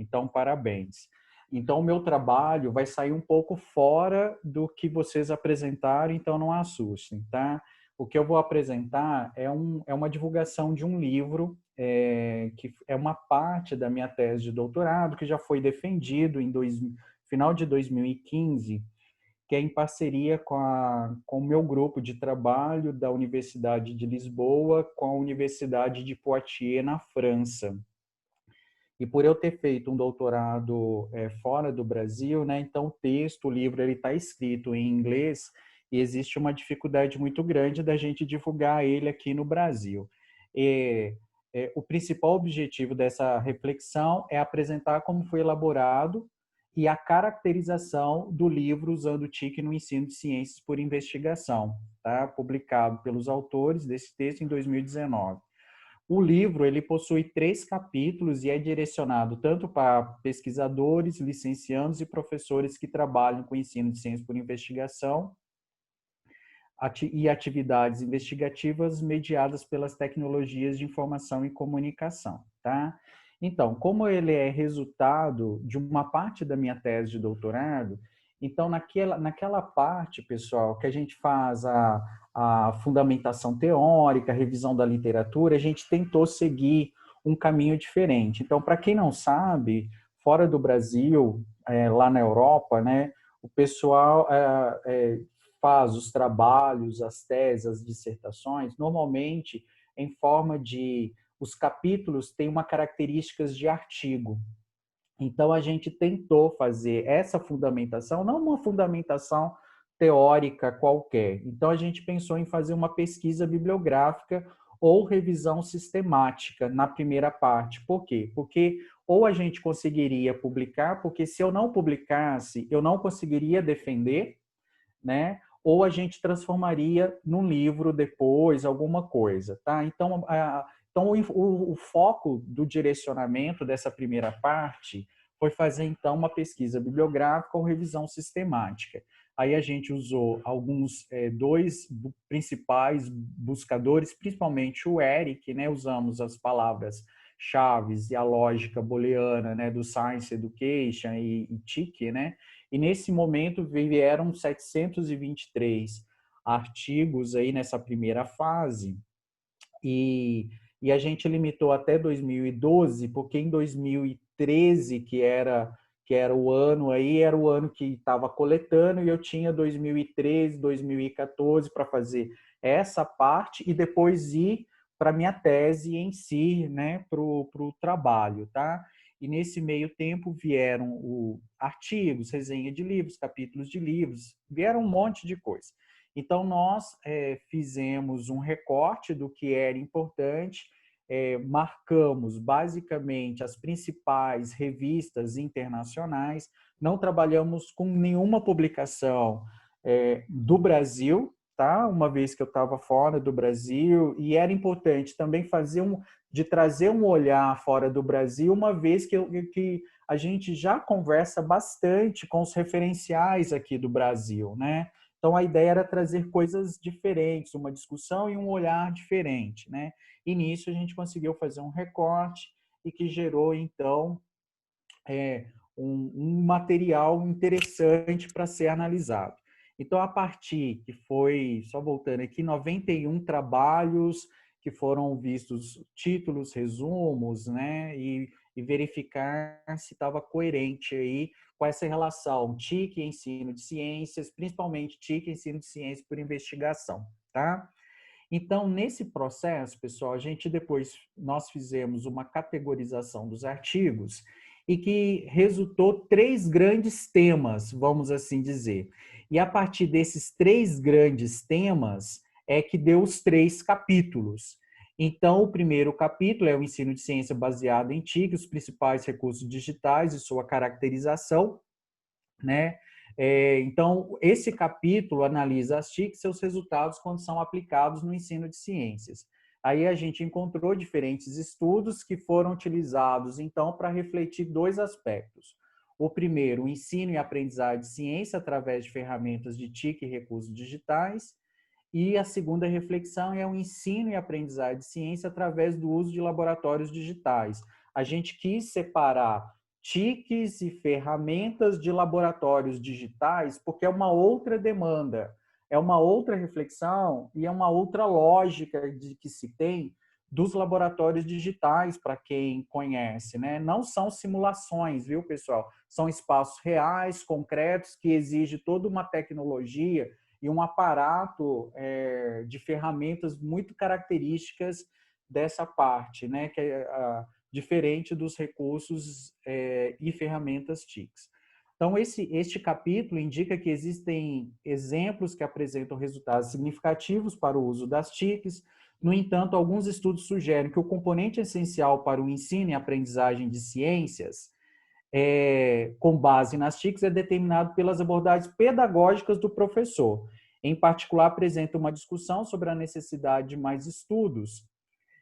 Então, parabéns. Então, o meu trabalho vai sair um pouco fora do que vocês apresentaram, então não assustem, tá? O que eu vou apresentar é uma divulgação de um livro que é uma parte da minha tese de doutorado, que já foi defendido em final de 2015, que é em parceria com o meu grupo de trabalho da Universidade de Lisboa com a Universidade de Poitiers, na França. E por eu ter feito um doutorado fora do Brasil, né, então o livro, ele está escrito em inglês e existe uma dificuldade muito grande da gente divulgar ele aqui no Brasil. O principal objetivo dessa reflexão é apresentar como foi elaborado e a caracterização do livro usando o TIC no ensino de ciências por investigação, tá? Publicado pelos autores desse texto em 2019. O livro, ele possui 3 capítulos e é direcionado tanto para pesquisadores, licenciandos e professores que trabalham com ensino de ciências por investigação e atividades investigativas mediadas pelas tecnologias de informação e comunicação, tá? Então, como ele é resultado de uma parte da minha tese de doutorado, então naquela parte, pessoal, que a gente faz a fundamentação teórica, a revisão da literatura, a gente tentou seguir um caminho diferente. Então, para quem não sabe, fora do Brasil, lá na Europa, né, o pessoal faz os trabalhos, as teses, as dissertações, normalmente em forma de... Os capítulos têm uma características de artigo. Então, a gente tentou fazer essa fundamentação, não uma fundamentação teórica qualquer. Então, a gente pensou em fazer uma pesquisa bibliográfica ou revisão sistemática na primeira parte. Por quê? Porque ou a gente conseguiria publicar, porque se eu não publicasse, eu não conseguiria defender, né? Ou a gente transformaria num livro depois, alguma coisa, tá? Então, o foco do direcionamento dessa primeira parte foi fazer, então, uma pesquisa bibliográfica ou revisão sistemática. Aí a gente usou dois principais buscadores, principalmente o ERIC, né? Usamos as palavras-chave e a lógica booleana, né? Do Science Education e TIC, né? E nesse momento vieram 723 artigos aí nessa primeira fase e a gente limitou até 2012, porque em 2013, que era o ano aí, era o ano que estava coletando, e eu tinha 2013, 2014 para fazer essa parte e depois ir para minha tese em si, né, para o trabalho, tá? E nesse meio tempo vieram artigos, resenha de livros, capítulos de livros, vieram um monte de coisa. Então, nós fizemos um recorte do que era importante, marcamos basicamente as principais revistas internacionais, não trabalhamos com nenhuma publicação do Brasil, tá? Uma vez que eu estava fora do Brasil, e era importante também de trazer um olhar fora do Brasil, uma vez que a gente já conversa bastante com os referenciais aqui do Brasil, né? Então, a ideia era trazer coisas diferentes, uma discussão e um olhar diferente, né? E nisso a gente conseguiu fazer um recorte e que gerou, então, um material interessante para ser analisado. Então, a partir que foi, só voltando aqui, 91 trabalhos que foram vistos, títulos, resumos, né? E verificar se estava coerente aí com essa relação TIC e ensino de ciências, principalmente TIC e ensino de ciências por investigação, tá? Então, nesse processo, pessoal, nós fizemos uma categorização dos artigos e que resultou 3 grandes temas, vamos assim dizer. E a partir desses 3 grandes temas é que deu os 3 capítulos. Então, o primeiro capítulo é o ensino de ciência baseado em TIC, os principais recursos digitais e sua caracterização, né? Então, esse capítulo analisa as TIC e seus resultados quando são aplicados no ensino de ciências. Aí a gente encontrou diferentes estudos que foram utilizados, então, para refletir 2 aspectos. O primeiro, o ensino e aprendizagem de ciência através de ferramentas de TIC e recursos digitais. E a segunda reflexão é o ensino e aprendizagem de ciência através do uso de laboratórios digitais. A gente quis separar TICs e ferramentas de laboratórios digitais porque é uma outra demanda, é uma outra reflexão e é uma outra lógica que se tem dos laboratórios digitais, para quem conhece, né? Não são simulações, viu, pessoal? São espaços reais, concretos, que exigem toda uma tecnologia e um aparato de ferramentas muito características dessa parte, né? Que é diferente dos recursos e ferramentas TICs. Então, este capítulo indica que existem exemplos que apresentam resultados significativos para o uso das TICs. No entanto, alguns estudos sugerem que o componente essencial para o ensino e aprendizagem de ciências com base nas TICs é determinado pelas abordagens pedagógicas do professor. Em particular, apresenta uma discussão sobre a necessidade de mais estudos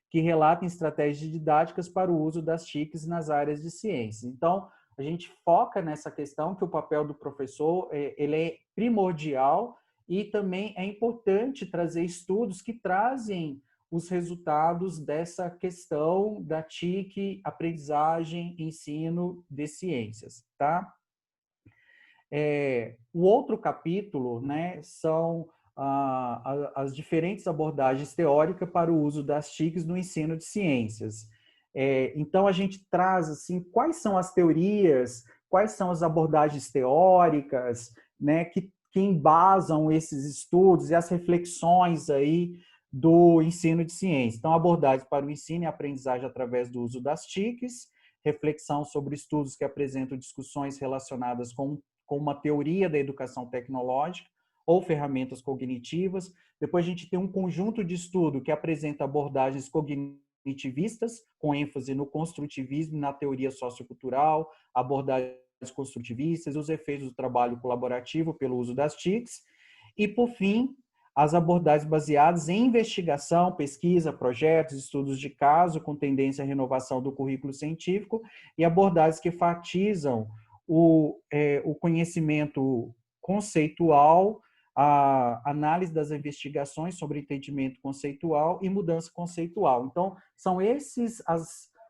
que relatem estratégias didáticas para o uso das TICs nas áreas de ciências. Então, a gente foca nessa questão que o papel do professor ele é primordial e também é importante trazer estudos que trazem os resultados dessa questão da TIC, aprendizagem, ensino de ciências, tá? O outro capítulo, né, são as diferentes abordagens teóricas para o uso das TICs no ensino de ciências. Então, a gente traz assim, quais são as teorias, quais são as abordagens teóricas, né, que embasam esses estudos e as reflexões aí do ensino de ciência. Então, abordagens para o ensino e aprendizagem através do uso das TICs, reflexão sobre estudos que apresentam discussões relacionadas com uma teoria da educação tecnológica ou ferramentas cognitivas. Depois a gente tem um conjunto de estudo que apresenta abordagens cognitivistas, com ênfase no construtivismo, na teoria sociocultural, abordagens construtivistas, os efeitos do trabalho colaborativo pelo uso das TICs. E, por fim, as abordagens baseadas em investigação, pesquisa, projetos, estudos de caso, com tendência à renovação do currículo científico, e abordagens que enfatizam o conhecimento conceitual, a análise das investigações sobre entendimento conceitual e mudança conceitual. Então, são esses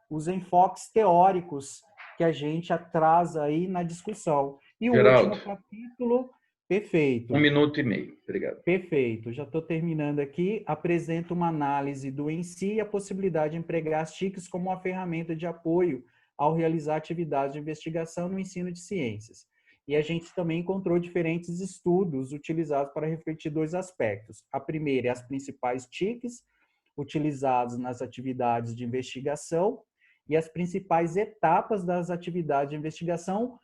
os enfoques teóricos que a gente traz aí na discussão. E Geraldo, o último capítulo, perfeito. 1 minuto e meio, obrigado. Perfeito, já estou terminando aqui. Apresenta uma análise do em si e a possibilidade de empregar as TICs como uma ferramenta de apoio ao realizar atividades de investigação no ensino de ciências. E a gente também encontrou diferentes estudos utilizados para refletir 2 aspectos. A primeira é as principais TICs utilizadas nas atividades de investigação e as principais etapas das atividades de investigação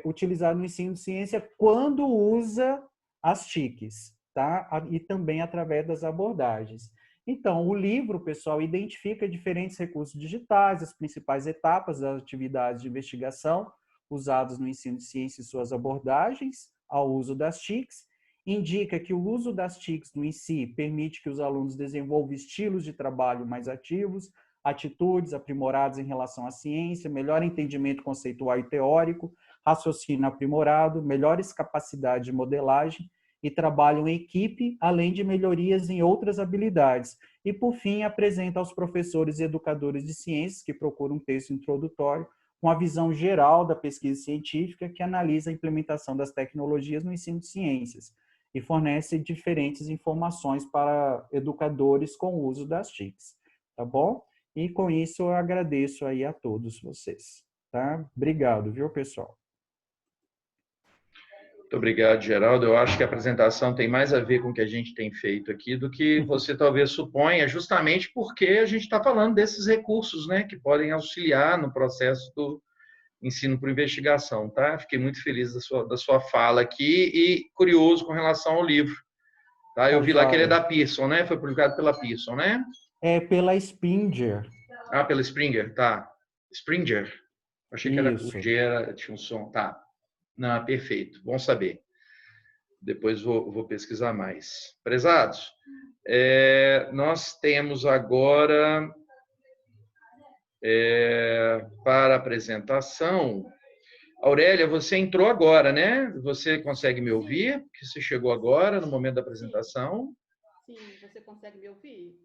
utilizadas no ensino de ciência quando usa as TICs, tá? E também através das abordagens. Então, o livro, pessoal, identifica diferentes recursos digitais, as principais etapas das atividades de investigação usadas no ensino de ciência e suas abordagens ao uso das TICs, indica que o uso das TICs no si permite que os alunos desenvolvam estilos de trabalho mais ativos, atitudes aprimoradas em relação à ciência, melhor entendimento conceitual e teórico, raciocínio aprimorado, melhores capacidades de modelagem e trabalham em equipe, além de melhorias em outras habilidades. E, por fim, apresenta aos professores e educadores de ciências que procuram um texto introdutório com a visão geral da pesquisa científica que analisa a implementação das tecnologias no ensino de ciências e fornece diferentes informações para educadores com o uso das TICs, tá bom? E com isso eu agradeço aí a todos vocês, tá? Obrigado, viu, pessoal? Muito obrigado, Geraldo. Eu acho que a apresentação tem mais a ver com o que a gente tem feito aqui do que você talvez suponha, justamente porque a gente está falando desses recursos, né, que podem auxiliar no processo do ensino por investigação, tá? Fiquei muito feliz da sua fala aqui e curioso com relação ao livro. Tá? Eu vi lá que ele é da Pearson, né? Foi publicado pela Pearson, né? É pela Springer. Ah, pela Springer, tá. Springer. Achei que era, o Isso. G tinha um som, tá. Não, perfeito, bom saber. Depois vou pesquisar mais. Prezados, nós temos agora, para apresentação, Aurélia, você entrou agora, né? Você consegue me ouvir? Porque você chegou agora, no momento da apresentação. Sim, você consegue me ouvir?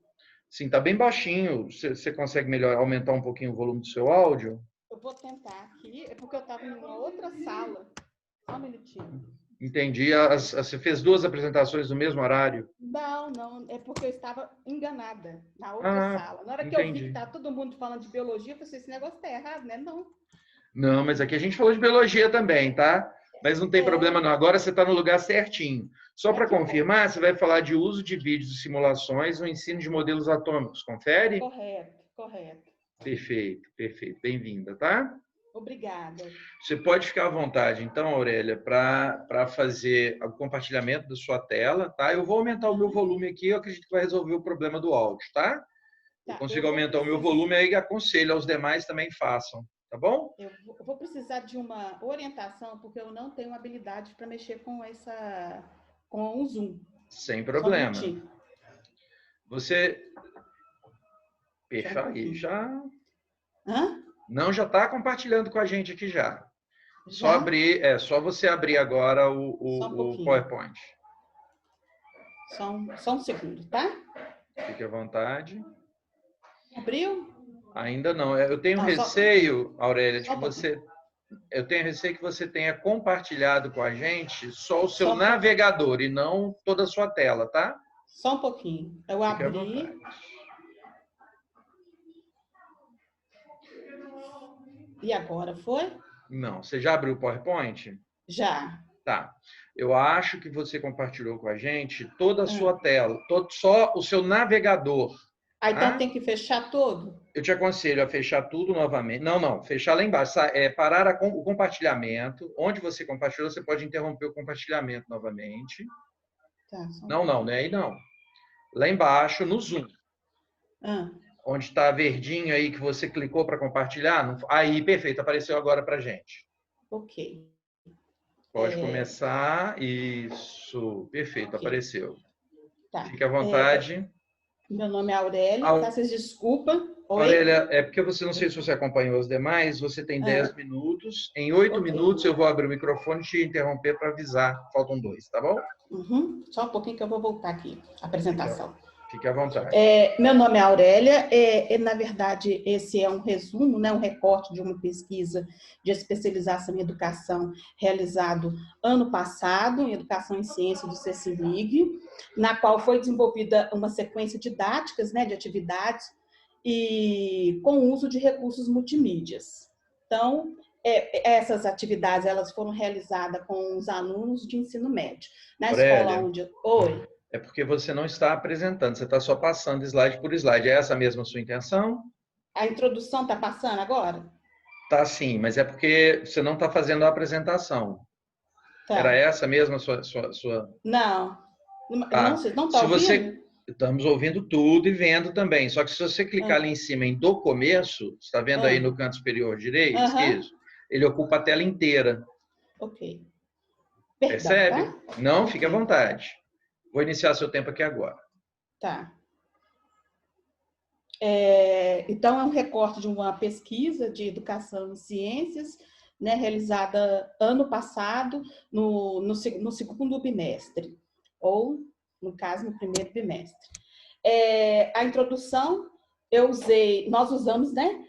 Sim, está bem baixinho. Você consegue melhor aumentar um pouquinho o volume do seu áudio? Eu vou tentar aqui, é porque eu estava em uma outra sala. Só um minutinho. Entendi. Você fez 2 apresentações no mesmo horário? Não, é porque eu estava enganada na outra sala. Na hora que eu vi que está todo mundo falando de biologia, eu falei, esse negócio está errado, né? Não, mas aqui a gente falou de biologia também, tá? Mas não tem problema não. Agora você está no lugar certinho. Só para confirmar, você vai falar de uso de vídeos e simulações no ensino de modelos atômicos. Confere? Correto. Perfeito. Bem-vinda, tá? Obrigada. Você pode ficar à vontade, então, Aurélia, para fazer o compartilhamento da sua tela, tá? Eu vou aumentar o meu volume aqui, eu acredito que vai resolver o problema do áudio, tá? Eu consigo aumentar o meu volume, aí aconselho aos demais também façam, tá bom? Eu vou precisar de uma orientação, porque eu não tenho habilidade para mexer com o Zoom. Sem problema. Você... Perfeito, já... Hã? Não, já está compartilhando com a gente aqui já. Só você abrir agora o PowerPoint. Só um segundo, tá? Fique à vontade. Abriu? Ainda não. Eu tenho receio, Aurélia, de que você... Eu tenho receio que você tenha compartilhado com a gente só o seu navegador e não toda a sua tela, tá? Só um pouquinho. Eu abri. E agora foi? Não. Você já abriu o PowerPoint? Já. Tá. Eu acho que você compartilhou com a gente toda a sua tela, só o seu navegador. Então tem que fechar todo? Eu te aconselho a fechar tudo novamente. Não. Fechar lá embaixo. Parar o compartilhamento. Onde você compartilhou, você pode interromper o compartilhamento novamente. Tá, não é aí não. Lá embaixo, no Zoom. Onde está verdinho aí que você clicou para compartilhar. Aí, perfeito. Apareceu agora para gente. Ok. Pode começar. Isso. Perfeito. Okay. Apareceu. Tá. Fique à vontade. Meu nome é Aurélia. Tá? Vocês desculpam. Oi? Aurélia, é porque você, não sei se você acompanhou os demais, você tem 10 minutos. Em 8 minutos eu vou abrir o microfone e te interromper para avisar. Faltam 2, tá bom? Só um pouquinho que eu vou voltar aqui. Apresentação. Fique à vontade. Meu nome é Aurélia. Na verdade, esse é um resumo, né, um recorte de uma pesquisa de especialização em educação realizado ano passado, em Educação em Ciência do CECILIG, na qual foi desenvolvida uma sequência didáticas, né, de atividades e com uso de recursos multimídias. Então, essas atividades elas foram realizadas com os alunos de ensino médio. Na escola onde... Oi? É porque você não está apresentando, você está só passando slide por slide. É essa mesmo a sua intenção? A introdução está passando agora? Tá sim, mas é porque você não está fazendo a apresentação. Tá. Era essa mesmo a sua... Não. Tá. Não está ouvindo? Estamos ouvindo tudo e vendo também. Só que se você clicar ali em cima em do começo, você está vendo aí no canto superior direito, esquerdo, ele ocupa a tela inteira. Ok. Perdão, Percebe? tá? Não, fique à vontade. Vou iniciar seu tempo aqui agora. Tá. Então, é um recorte de uma pesquisa de educação em ciências, né, realizada ano passado, no segundo bimestre, ou, no caso, no primeiro bimestre. A introdução, nós usamos, né,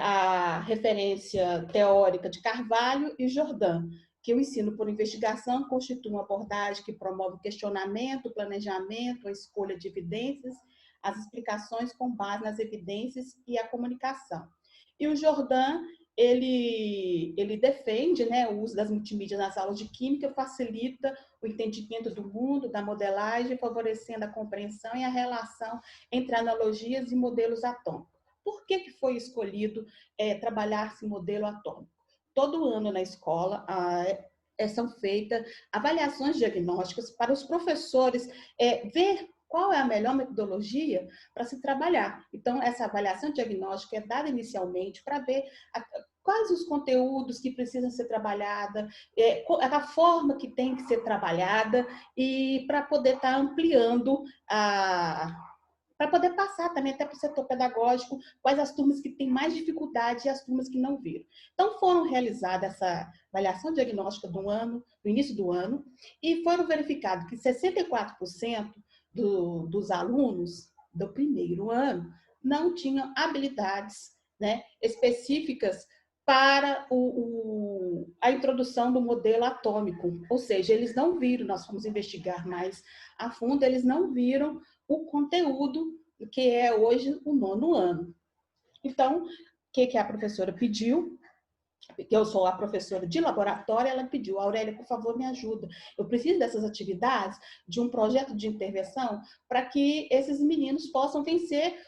a referência teórica de Carvalho e Jordan, que o ensino por investigação constitui uma abordagem que promove o questionamento, o planejamento, a escolha de evidências, as explicações com base nas evidências e a comunicação. E o Jordan, ele defende, né, o uso das multimídias nas aulas de química, facilita o entendimento do mundo, da modelagem, favorecendo a compreensão e a relação entre analogias e modelos atômicos. Por que foi escolhido trabalhar esse modelo atômico? Todo ano na escola são feitas avaliações diagnósticas para os professores ver qual é a melhor metodologia para se trabalhar. Então, essa avaliação diagnóstica é dada inicialmente para ver quais os conteúdos que precisam ser trabalhados, a forma que tem que ser trabalhada, e para poder estar ampliando para poder passar também até para o setor pedagógico quais as turmas que têm mais dificuldade e as turmas que não viram. Então, foram realizadas essa avaliação diagnóstica no início do ano, e foram verificados que 64% dos alunos do primeiro ano não tinham habilidades, né, específicas para a introdução do modelo atômico. Ou seja, eles não viram, nós fomos investigar mais a fundo, eles não viram o conteúdo que é hoje o 9º ano. Então, o que a professora pediu? Que eu sou a professora de laboratório, ela pediu: Aurélia, por favor, me ajuda. Eu preciso dessas atividades, de um projeto de intervenção, para que esses meninos possam vencer,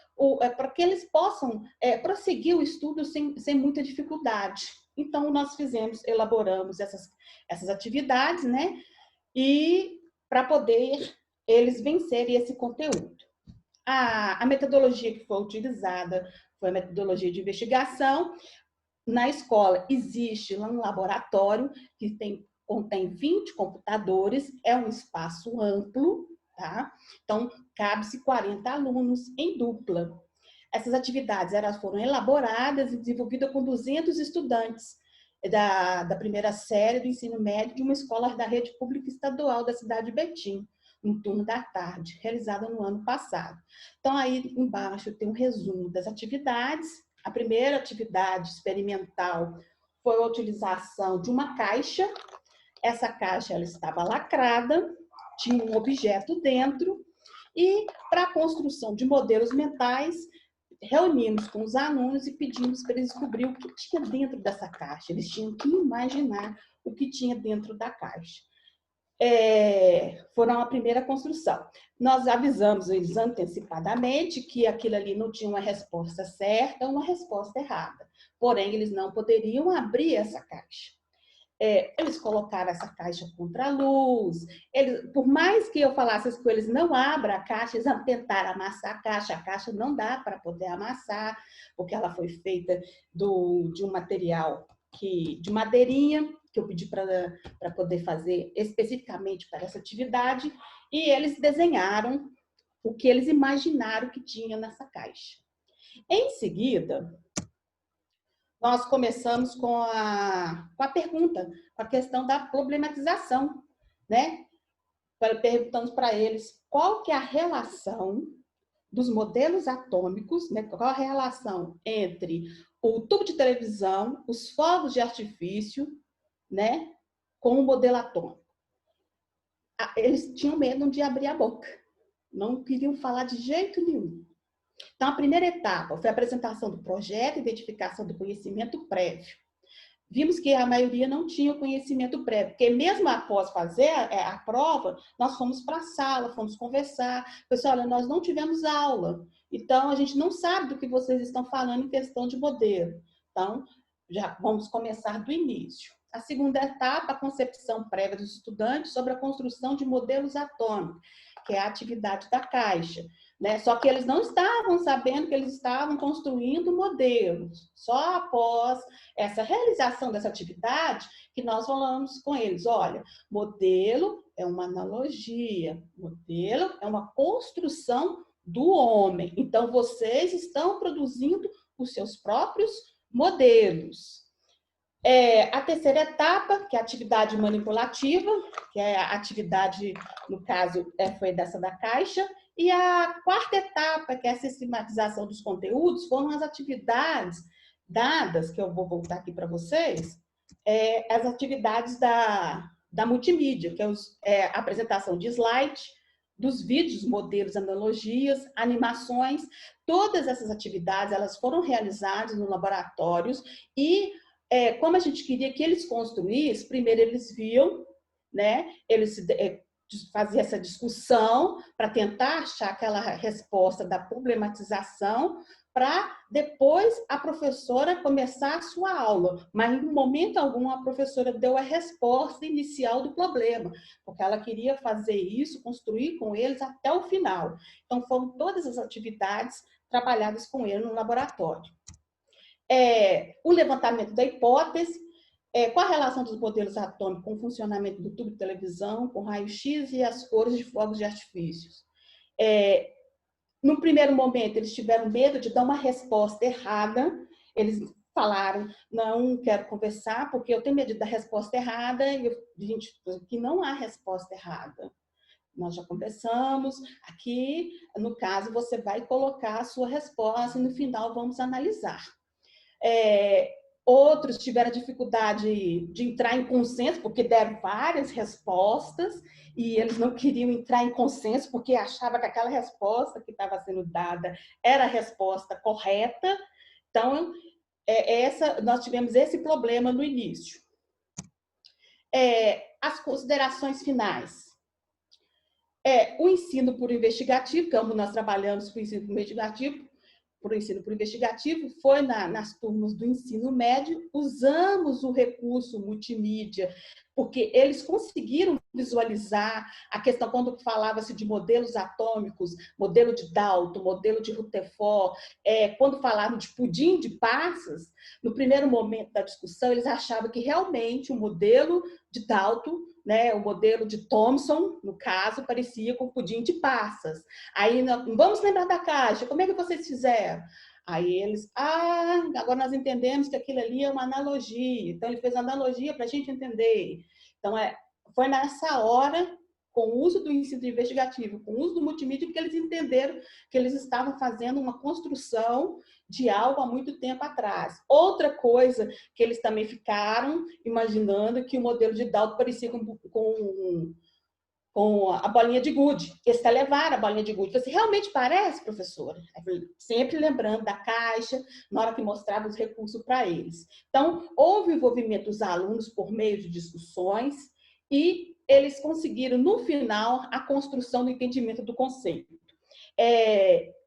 para que eles possam prosseguir o estudo sem muita dificuldade. Então, nós elaboramos essas atividades, né? E para poder eles vencerem esse conteúdo. A metodologia que foi utilizada foi a metodologia de investigação. Na escola existe lá um laboratório que contém 20 computadores, é um espaço amplo, tá? Então, cabe-se 40 alunos em dupla. Essas atividades foram elaboradas e desenvolvidas com 200 estudantes da primeira série do ensino médio de uma escola da rede pública estadual da cidade de Betim, no turno da tarde, realizada no ano passado. Então, aí embaixo tem um resumo das atividades. A primeira atividade experimental foi a utilização de uma caixa. Essa caixa ela estava lacrada, tinha um objeto dentro, e para a construção de modelos mentais, reunimos com os alunos e pedimos para eles descobrir o que tinha dentro dessa caixa. Eles tinham que imaginar o que tinha dentro da caixa. Foram a primeira construção. Nós avisamos eles antecipadamente que aquilo ali não tinha uma resposta certa ou uma resposta errada. Porém, eles não poderiam abrir essa caixa. Eles colocaram essa caixa contra a luz. Por mais que eu falasse com eles, não abra a caixa, eles tentaram amassar a caixa não dá para poder amassar, porque ela foi feita de um material de madeirinha, que eu pedi para poder fazer especificamente para essa atividade, e eles desenharam o que eles imaginaram que tinha nessa caixa. Em seguida, nós começamos com a pergunta, com a questão da problematização, né? Perguntamos para eles qual que é a relação dos modelos atômicos, né? Qual a relação entre o tubo de televisão, os fogos de artifício, né, com o modelo atômico. Eles tinham medo de abrir a boca, não queriam falar de jeito nenhum. Então, a primeira etapa foi a apresentação do projeto, identificação do conhecimento prévio. Vimos que a maioria não tinha o conhecimento prévio, porque mesmo após fazer a prova, nós fomos para a sala, fomos conversar. Pessoal, olha, nós não tivemos aula, então a gente não sabe do que vocês estão falando em questão de modelo. Então, já vamos começar do início. A segunda etapa, a concepção prévia dos estudantes sobre a construção de modelos atômicos, que é a atividade da caixa, né? Só que eles não estavam sabendo que eles estavam construindo modelos. Só após essa realização dessa atividade que nós falamos com eles, olha, modelo é uma analogia, modelo é uma construção do homem. Então, vocês estão produzindo os seus próprios modelos. A terceira etapa, que é a atividade manipulativa, que é a atividade, no caso, foi dessa da caixa. E a quarta etapa, que é a sistematização dos conteúdos, foram as atividades dadas, que eu vou voltar aqui para vocês, as atividades da multimídia, que é a apresentação de slide, dos vídeos, modelos, analogias, animações. Todas essas atividades, elas foram realizadas no laboratórios e como a gente queria que eles construíssem, primeiro eles viam, né? Eles faziam essa discussão para tentar achar aquela resposta da problematização, para depois a professora começar a sua aula. Mas, em momento algum, a professora deu a resposta inicial do problema, porque ela queria fazer isso, construir com eles até o final. Então, foram todas as atividades trabalhadas com ele no laboratório. O levantamento da hipótese, qual a relação dos modelos atômicos com o funcionamento do tubo de televisão, com raio-x e as cores de fogos de artifícios. No primeiro momento, eles tiveram medo de dar uma resposta errada, eles falaram, não quero conversar porque eu tenho medo de dar resposta errada, e gente, que não há resposta errada. Nós já conversamos, aqui, no caso, você vai colocar a sua resposta e no final vamos analisar. Outros tiveram dificuldade de entrar em consenso, porque deram várias respostas, e eles não queriam entrar em consenso, porque achavam que aquela resposta que estava sendo dada era a resposta correta. Então, nós tivemos esse problema no início. As considerações finais. O ensino por investigativo, como nós trabalhamos com o ensino por investigativo, foi nas turmas do ensino médio, usamos o recurso multimídia, porque eles conseguiram visualizar a questão quando falava-se de modelos atômicos, modelo de Dalton, modelo de Rutherford, quando falavam de pudim de passas, no primeiro momento da discussão, eles achavam que realmente o modelo de Dalton, né, o modelo de Thomson, no caso, parecia com pudim de passas. Aí, vamos lembrar da caixa, como é que vocês fizeram? Aí eles, agora nós entendemos que aquilo ali é uma analogia. Então, ele fez uma analogia para a gente entender. Então, foi nessa hora, com o uso do ensino investigativo, com o uso do multimídia, que eles entenderam que eles estavam fazendo uma construção de algo há muito tempo atrás. Outra coisa que eles também ficaram imaginando que o modelo de Dalton parecia com a bolinha de gude. Eles até levaram a bolinha de gude. Você realmente parece, professora? Sempre lembrando da caixa, na hora que mostrava os recursos para eles. Então, houve envolvimento dos alunos por meio de discussões e eles conseguiram, no final, a construção do entendimento do conceito.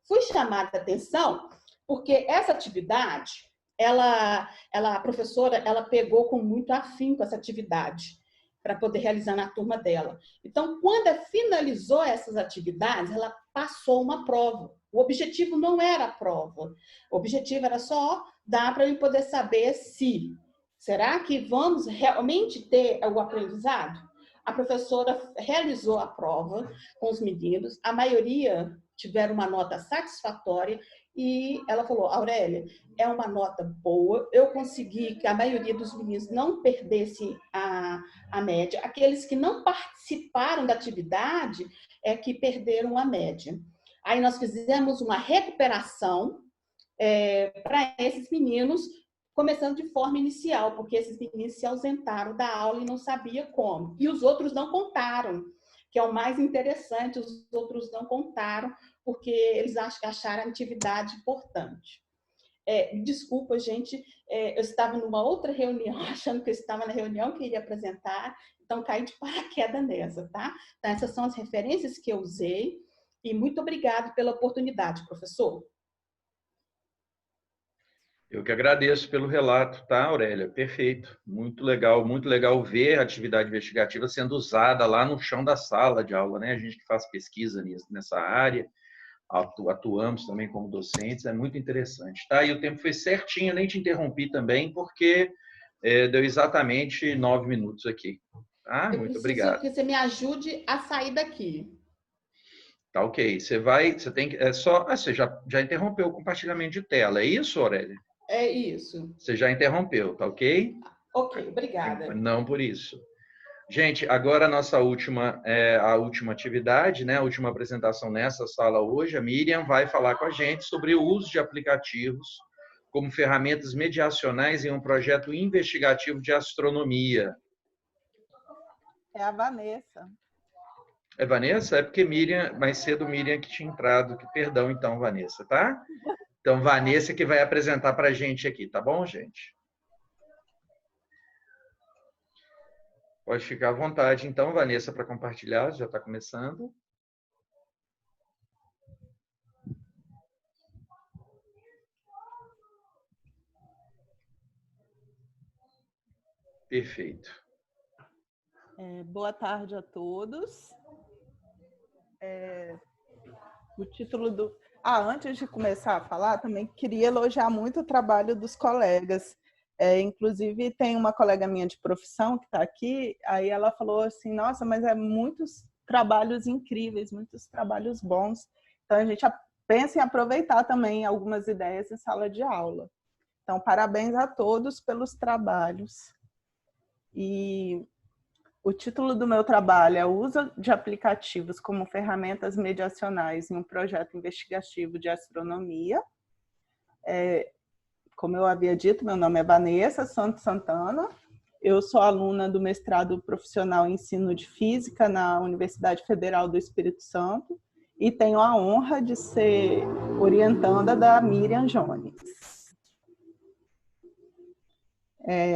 Fui chamada a atenção porque essa atividade, a professora, ela pegou com muito afinco essa atividade para poder realizar na turma dela. Então, quando ela finalizou essas atividades, ela passou uma prova. O objetivo não era a prova. O objetivo era só dar para ele poder saber se, será que vamos realmente ter o aprendizado? A professora realizou a prova com os meninos, a maioria tiveram uma nota satisfatória e ela falou, Aurélia, é uma nota boa, eu consegui que a maioria dos meninos não perdesse a média. Aqueles que não participaram da atividade é que perderam a média. Aí nós fizemos uma recuperação para esses meninos, começando de forma inicial, porque esses meninos se ausentaram da aula e não sabiam como. E os outros não contaram, que é o mais interessante, os outros não contaram, porque eles acharam a atividade importante. Desculpa, gente, eu estava numa outra reunião, achando que eu estava na reunião que iria apresentar, então caí de paraquedas nessa, tá? Então, essas são as referências que eu usei, e muito obrigado pela oportunidade, professor. Eu que agradeço pelo relato, tá, Aurélia? Perfeito. Muito legal ver a atividade investigativa sendo usada lá no chão da sala de aula, né? A gente que faz pesquisa nessa área, atuamos também como docentes, é muito interessante, tá? E o tempo foi certinho, nem te interrompi também, porque deu exatamente 9 minutos aqui, tá? Eu Muito preciso obrigado. que você me ajude a sair daqui. Tá ok. Você tem que, você já interrompeu o compartilhamento de tela, é isso, Aurélia? É isso. Você já interrompeu, tá ok? Ok, obrigada. Não por isso. Gente, agora a última atividade, né? A última apresentação nessa sala hoje, a Miriam vai falar com a gente sobre o uso de aplicativos como ferramentas mediacionais em um projeto investigativo de astronomia. É a Vanessa. É Vanessa? É porque mais cedo Miriam que tinha entrado. Perdão, então, Vanessa, tá? Então, Vanessa que vai apresentar para a gente aqui, tá bom, gente? Pode ficar à vontade, então, Vanessa, para compartilhar, já está começando. Perfeito. Boa tarde a todos. O título do... antes de começar a falar, também queria elogiar muito o trabalho dos colegas. Inclusive, tem uma colega minha de profissão que está aqui, aí ela falou assim, nossa, mas muitos trabalhos incríveis, muitos trabalhos bons. Então, a gente pensa em aproveitar também algumas ideias em sala de aula. Então, parabéns a todos pelos trabalhos. E o título do meu trabalho é o uso de aplicativos como ferramentas mediacionais em um projeto investigativo de astronomia. Como eu havia dito, meu nome é Vanessa Santos Santana. Eu sou aluna do mestrado profissional em ensino de física na Universidade Federal do Espírito Santo e tenho a honra de ser orientanda da Miriam Jones.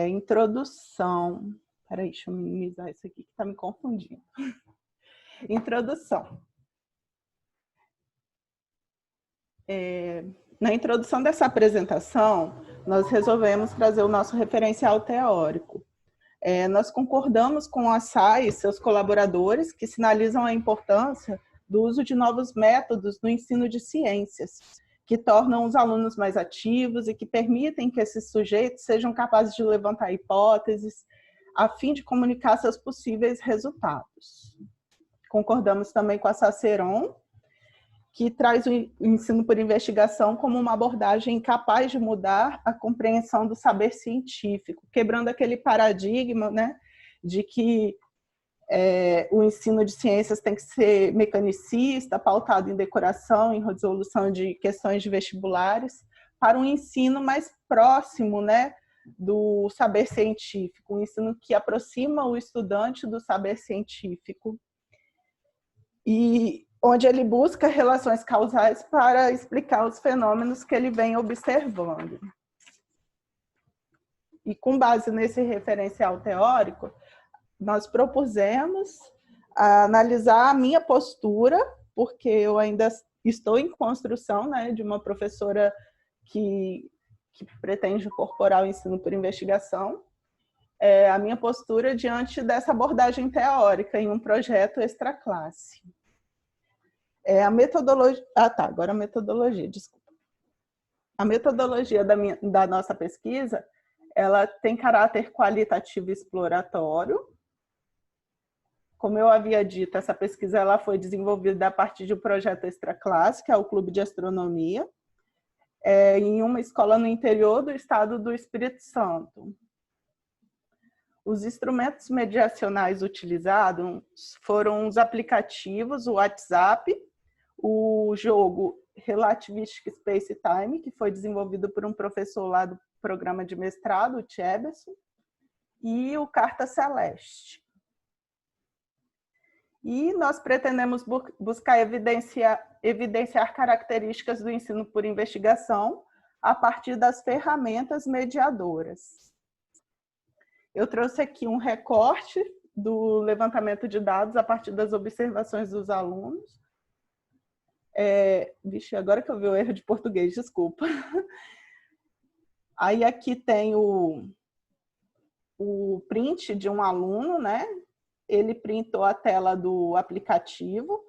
Introdução. Peraí, deixa eu minimizar isso aqui que está me confundindo. Introdução. Na introdução dessa apresentação, nós resolvemos trazer o nosso referencial teórico. Nós concordamos com a SAI e seus colaboradores, que sinalizam a importância do uso de novos métodos no ensino de ciências, que tornam os alunos mais ativos e que permitem que esses sujeitos sejam capazes de levantar hipóteses, a fim de comunicar seus possíveis resultados. Concordamos também com a Saceron, que traz o ensino por investigação como uma abordagem capaz de mudar a compreensão do saber científico, quebrando aquele paradigma, né, de que o ensino de ciências tem que ser mecanicista, pautado em decoração, em resolução de questões de vestibulares, para um ensino mais próximo, né, do saber científico, um ensino que aproxima o estudante do saber científico e onde ele busca relações causais para explicar os fenômenos que ele vem observando. E com base nesse referencial teórico, nós propusemos analisar a minha postura, porque eu ainda estou em construção, né, de uma professora que pretende incorporar o ensino por investigação, a minha postura diante dessa abordagem teórica em um projeto extraclasse. A metodologia... agora a metodologia, desculpa. A metodologia da nossa pesquisa, ela tem caráter qualitativo e exploratório. Como eu havia dito, essa pesquisa ela foi desenvolvida a partir de um projeto extraclasse, que é o Clube de Astronomia, em uma escola no interior do estado do Espírito Santo. Os instrumentos mediacionais utilizados foram os aplicativos, o WhatsApp, o jogo Relativistic Space Time, que foi desenvolvido por um professor lá do programa de mestrado, o Cheberson, e o Carta Celeste. E nós pretendemos buscar evidenciar características do ensino por investigação a partir das ferramentas mediadoras. Eu trouxe aqui um recorte do levantamento de dados a partir das observações dos alunos. Agora que eu vi o erro de português, desculpa. Aí aqui tem o print de um aluno, né? Ele printou a tela do aplicativo.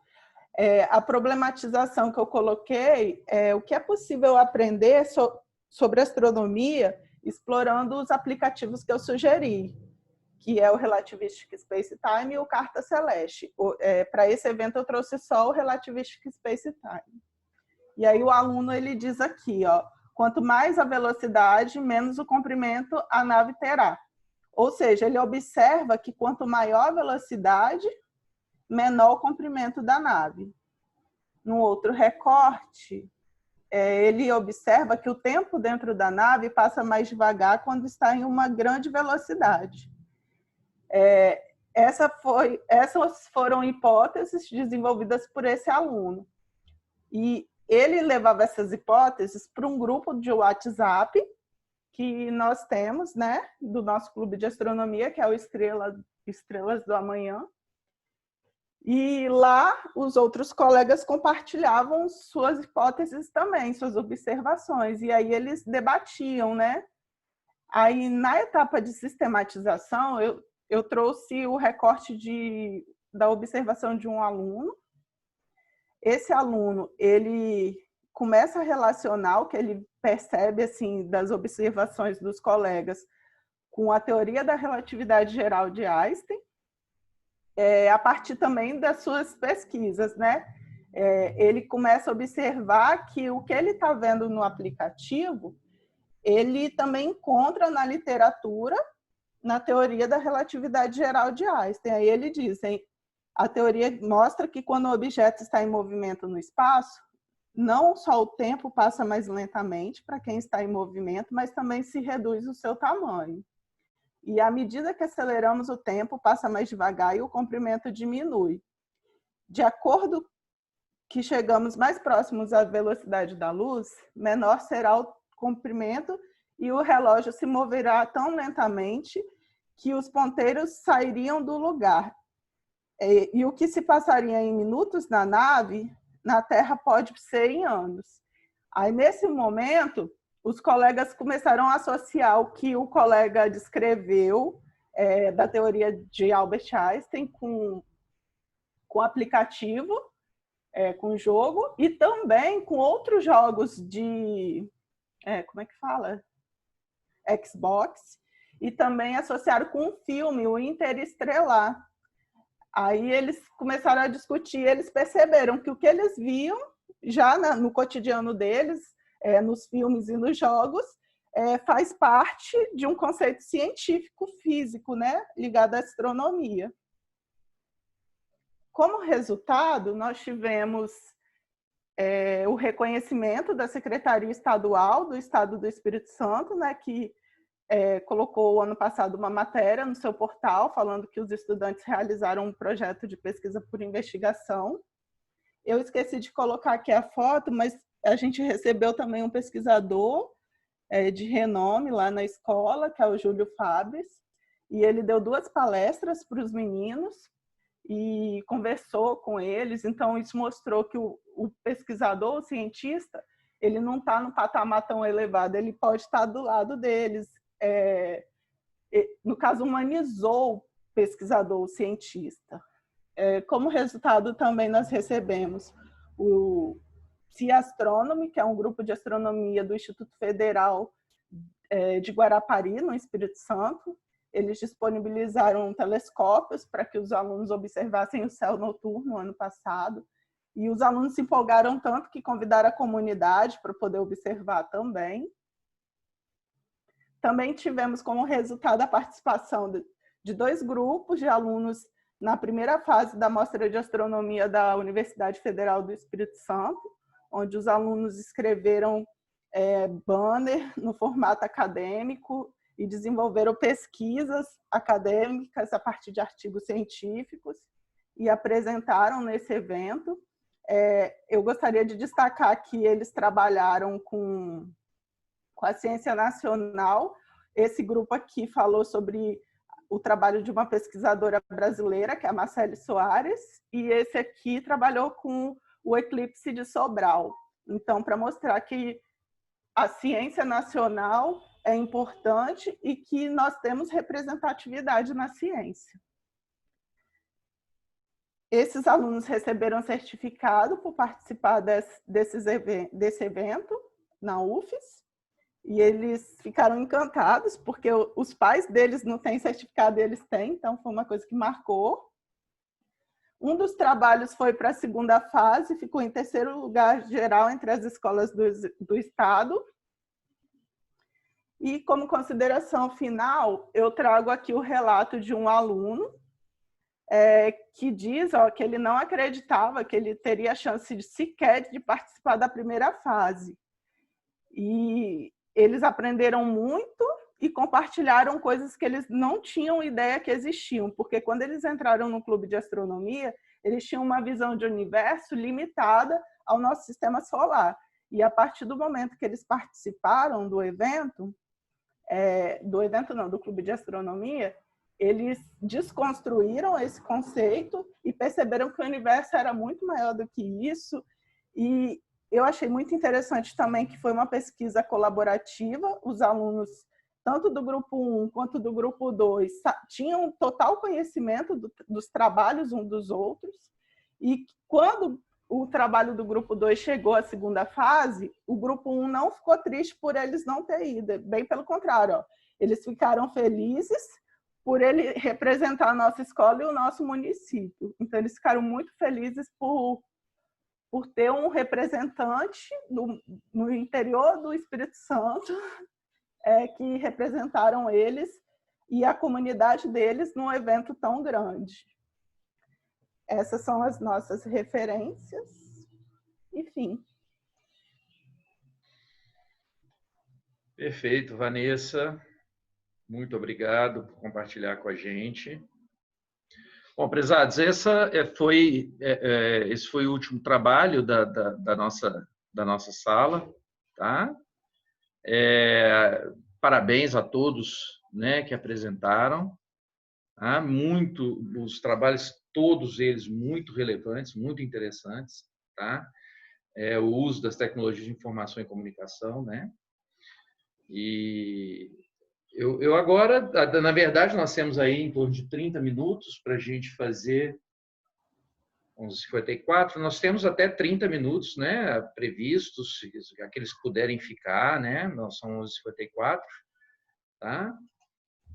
A problematização que eu coloquei é o que é possível aprender sobre astronomia explorando os aplicativos que eu sugeri, que é o Relativistic Space Time e o Carta Celeste. Para esse evento eu trouxe só o Relativistic Space Time. E aí o aluno ele diz aqui, ó, quanto mais a velocidade, menos o comprimento a nave terá. Ou seja, ele observa que quanto maior a velocidade, menor o comprimento da nave. No outro recorte, ele observa que o tempo dentro da nave passa mais devagar quando está em uma grande velocidade. Essas foram hipóteses desenvolvidas por esse aluno. E ele levava essas hipóteses para um grupo de WhatsApp que nós temos, né, do nosso clube de astronomia, que é o Estrelas do Amanhã. E lá os outros colegas compartilhavam suas hipóteses também, suas observações, e aí eles debatiam, né? Aí na etapa de sistematização, eu trouxe o recorte da observação de um aluno. Esse aluno, ele começa a relacionar o que ele percebe assim das observações dos colegas com a teoria da relatividade geral de Einstein, a partir também das suas pesquisas, né? Ele começa a observar que o que ele está vendo no aplicativo, ele também encontra na literatura, na teoria da relatividade geral de Einstein. Aí ele diz, a teoria mostra que quando o objeto está em movimento no espaço, não só o tempo passa mais lentamente para quem está em movimento, mas também se reduz o seu tamanho. E à medida que aceleramos o tempo, passa mais devagar e o comprimento diminui. De acordo que chegamos mais próximos à velocidade da luz, menor será o comprimento e o relógio se moverá tão lentamente que os ponteiros sairiam do lugar. E o que se passaria em minutos na nave, na Terra pode ser em anos. Aí, nesse momento, os colegas começaram a associar o que o colega descreveu da teoria de Albert Einstein com o aplicativo, com o jogo, e também com outros jogos de... como é que fala? Xbox, e também associaram com um filme, o Interestelar. Aí eles começaram a discutir, eles perceberam que o que eles viam já no cotidiano deles, nos filmes e nos jogos, faz parte de um conceito científico físico, né, ligado à astronomia. Como resultado, nós tivemos o reconhecimento da Secretaria Estadual do Estado do Espírito Santo, né, que colocou ano passado uma matéria no seu portal falando que os estudantes realizaram um projeto de pesquisa por investigação. Eu esqueci de colocar aqui a foto, mas a gente recebeu também um pesquisador de renome lá na escola, que é o Júlio Fabres, e ele deu 2 palestras para os meninos e conversou com eles. Então, isso mostrou que o pesquisador, o cientista, ele não está no patamar tão elevado, ele pode estar do lado deles. No caso, humanizou o pesquisador, o cientista. Como resultado, também nós recebemos o Sea Astronomy, que é um grupo de astronomia do Instituto Federal de Guarapari, no Espírito Santo. Eles disponibilizaram telescópios para que os alunos observassem o céu noturno ano passado. E os alunos se empolgaram tanto que convidaram a comunidade para poder observar também. Também tivemos como resultado a participação de 2 grupos de alunos na primeira fase da Mostra de Astronomia da Universidade Federal do Espírito Santo, onde os alunos escreveram banner no formato acadêmico e desenvolveram pesquisas acadêmicas a partir de artigos científicos e apresentaram nesse evento. Eu gostaria de destacar que eles trabalharam com a Ciência Nacional. Esse grupo aqui falou sobre o trabalho de uma pesquisadora brasileira, que é a Marcele Soares, e esse aqui trabalhou com o eclipse de Sobral. Então, para mostrar que a ciência nacional é importante e que nós temos representatividade na ciência. Esses alunos receberam certificado por participar desse evento na UFES, e eles ficaram encantados, porque os pais deles não têm certificado e eles têm, então foi uma coisa que marcou. Um dos trabalhos foi para a segunda fase, ficou em terceiro lugar geral entre as escolas do estado. E como consideração final, eu trago aqui o relato de um aluno que diz que ele não acreditava que ele teria chance sequer de participar da primeira fase. E eles aprenderam muito e compartilharam coisas que eles não tinham ideia que existiam, porque quando eles entraram no clube de astronomia, eles tinham uma visão de universo limitada ao nosso sistema solar. E a partir do momento que eles participaram do evento, do clube de astronomia, eles desconstruíram esse conceito e perceberam que o universo era muito maior do que isso. E eu achei muito interessante também que foi uma pesquisa colaborativa. Os alunos, tanto do grupo 1 quanto do grupo 2, tinham total conhecimento dos trabalhos uns dos outros. E quando o trabalho do grupo 2 chegou à segunda fase, o grupo 1 não ficou triste por eles não terem ido. Bem pelo contrário, eles ficaram felizes por ele representar a nossa escola e o nosso município. Então, eles ficaram muito felizes por ter um representante no interior do Espírito Santo que representaram eles e a comunidade deles num evento tão grande. Essas são as nossas referências. Enfim. Perfeito, Vanessa. Muito obrigado por compartilhar com a gente. Bom, prezados, esse foi o último trabalho da nossa sala, tá? Parabéns a todos, né, que apresentaram. Tá? Os trabalhos, todos eles muito relevantes, muito interessantes, tá? O uso das tecnologias de informação e comunicação, né? E eu agora, na verdade, nós temos aí em torno de 30 minutos para a gente fazer 11h54. Nós temos até 30 minutos, né, previstos, aqueles que puderem ficar, né? Nós são 11h54, tá?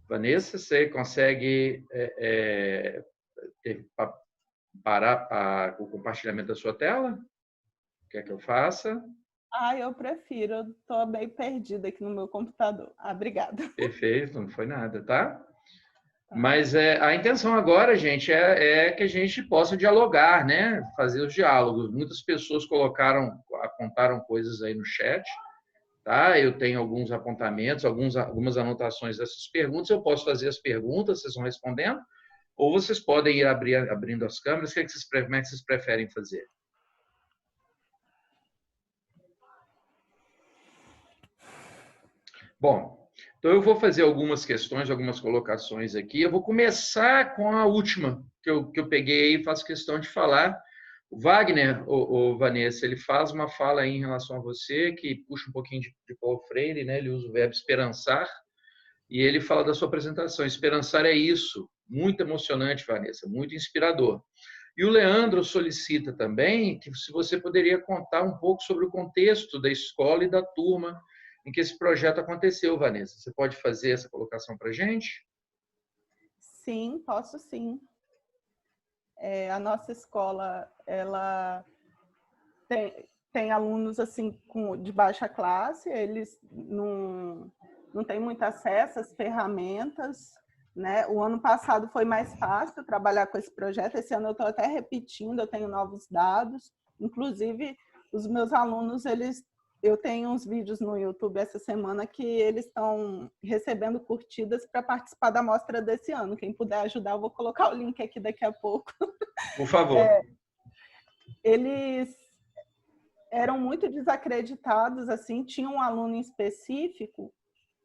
Vanessa, você consegue parar o compartilhamento da sua tela? Quer que eu faça? Eu prefiro. Eu estou bem perdida aqui no meu computador. Obrigada. Perfeito, não foi nada, tá? Mas a intenção agora, gente, é que a gente possa dialogar, né? Fazer os diálogos. Muitas pessoas apontaram coisas aí no chat, tá? Eu tenho alguns apontamentos, algumas anotações dessas perguntas. Eu posso fazer as perguntas, vocês vão respondendo, ou vocês podem ir abrindo as câmeras. Como é que vocês preferem fazer? Bom, então eu vou fazer algumas questões, algumas colocações aqui. Eu vou começar com a última que eu peguei e faço questão de falar. O Wagner, Vanessa, ele faz uma fala aí em relação a você que puxa um pouquinho de Paulo Freire, né? Ele usa o verbo esperançar e ele fala da sua apresentação. Esperançar é isso. Muito emocionante, Vanessa, muito inspirador. E o Leandro solicita também que se você poderia contar um pouco sobre o contexto da escola e da turma em que esse projeto aconteceu, Vanessa. Você pode fazer essa colocação para a gente? Sim, posso sim. A nossa escola, ela tem alunos assim de baixa classe, eles não têm muito acesso às ferramentas, né? O ano passado foi mais fácil trabalhar com esse projeto, esse ano eu estou até repetindo, eu tenho novos dados, inclusive os meus alunos, eu tenho uns vídeos no YouTube essa semana que eles estão recebendo curtidas para participar da mostra desse ano. Quem puder ajudar, eu vou colocar o link aqui daqui a pouco. Por favor. Eles eram muito desacreditados, assim. Tinha um aluno em específico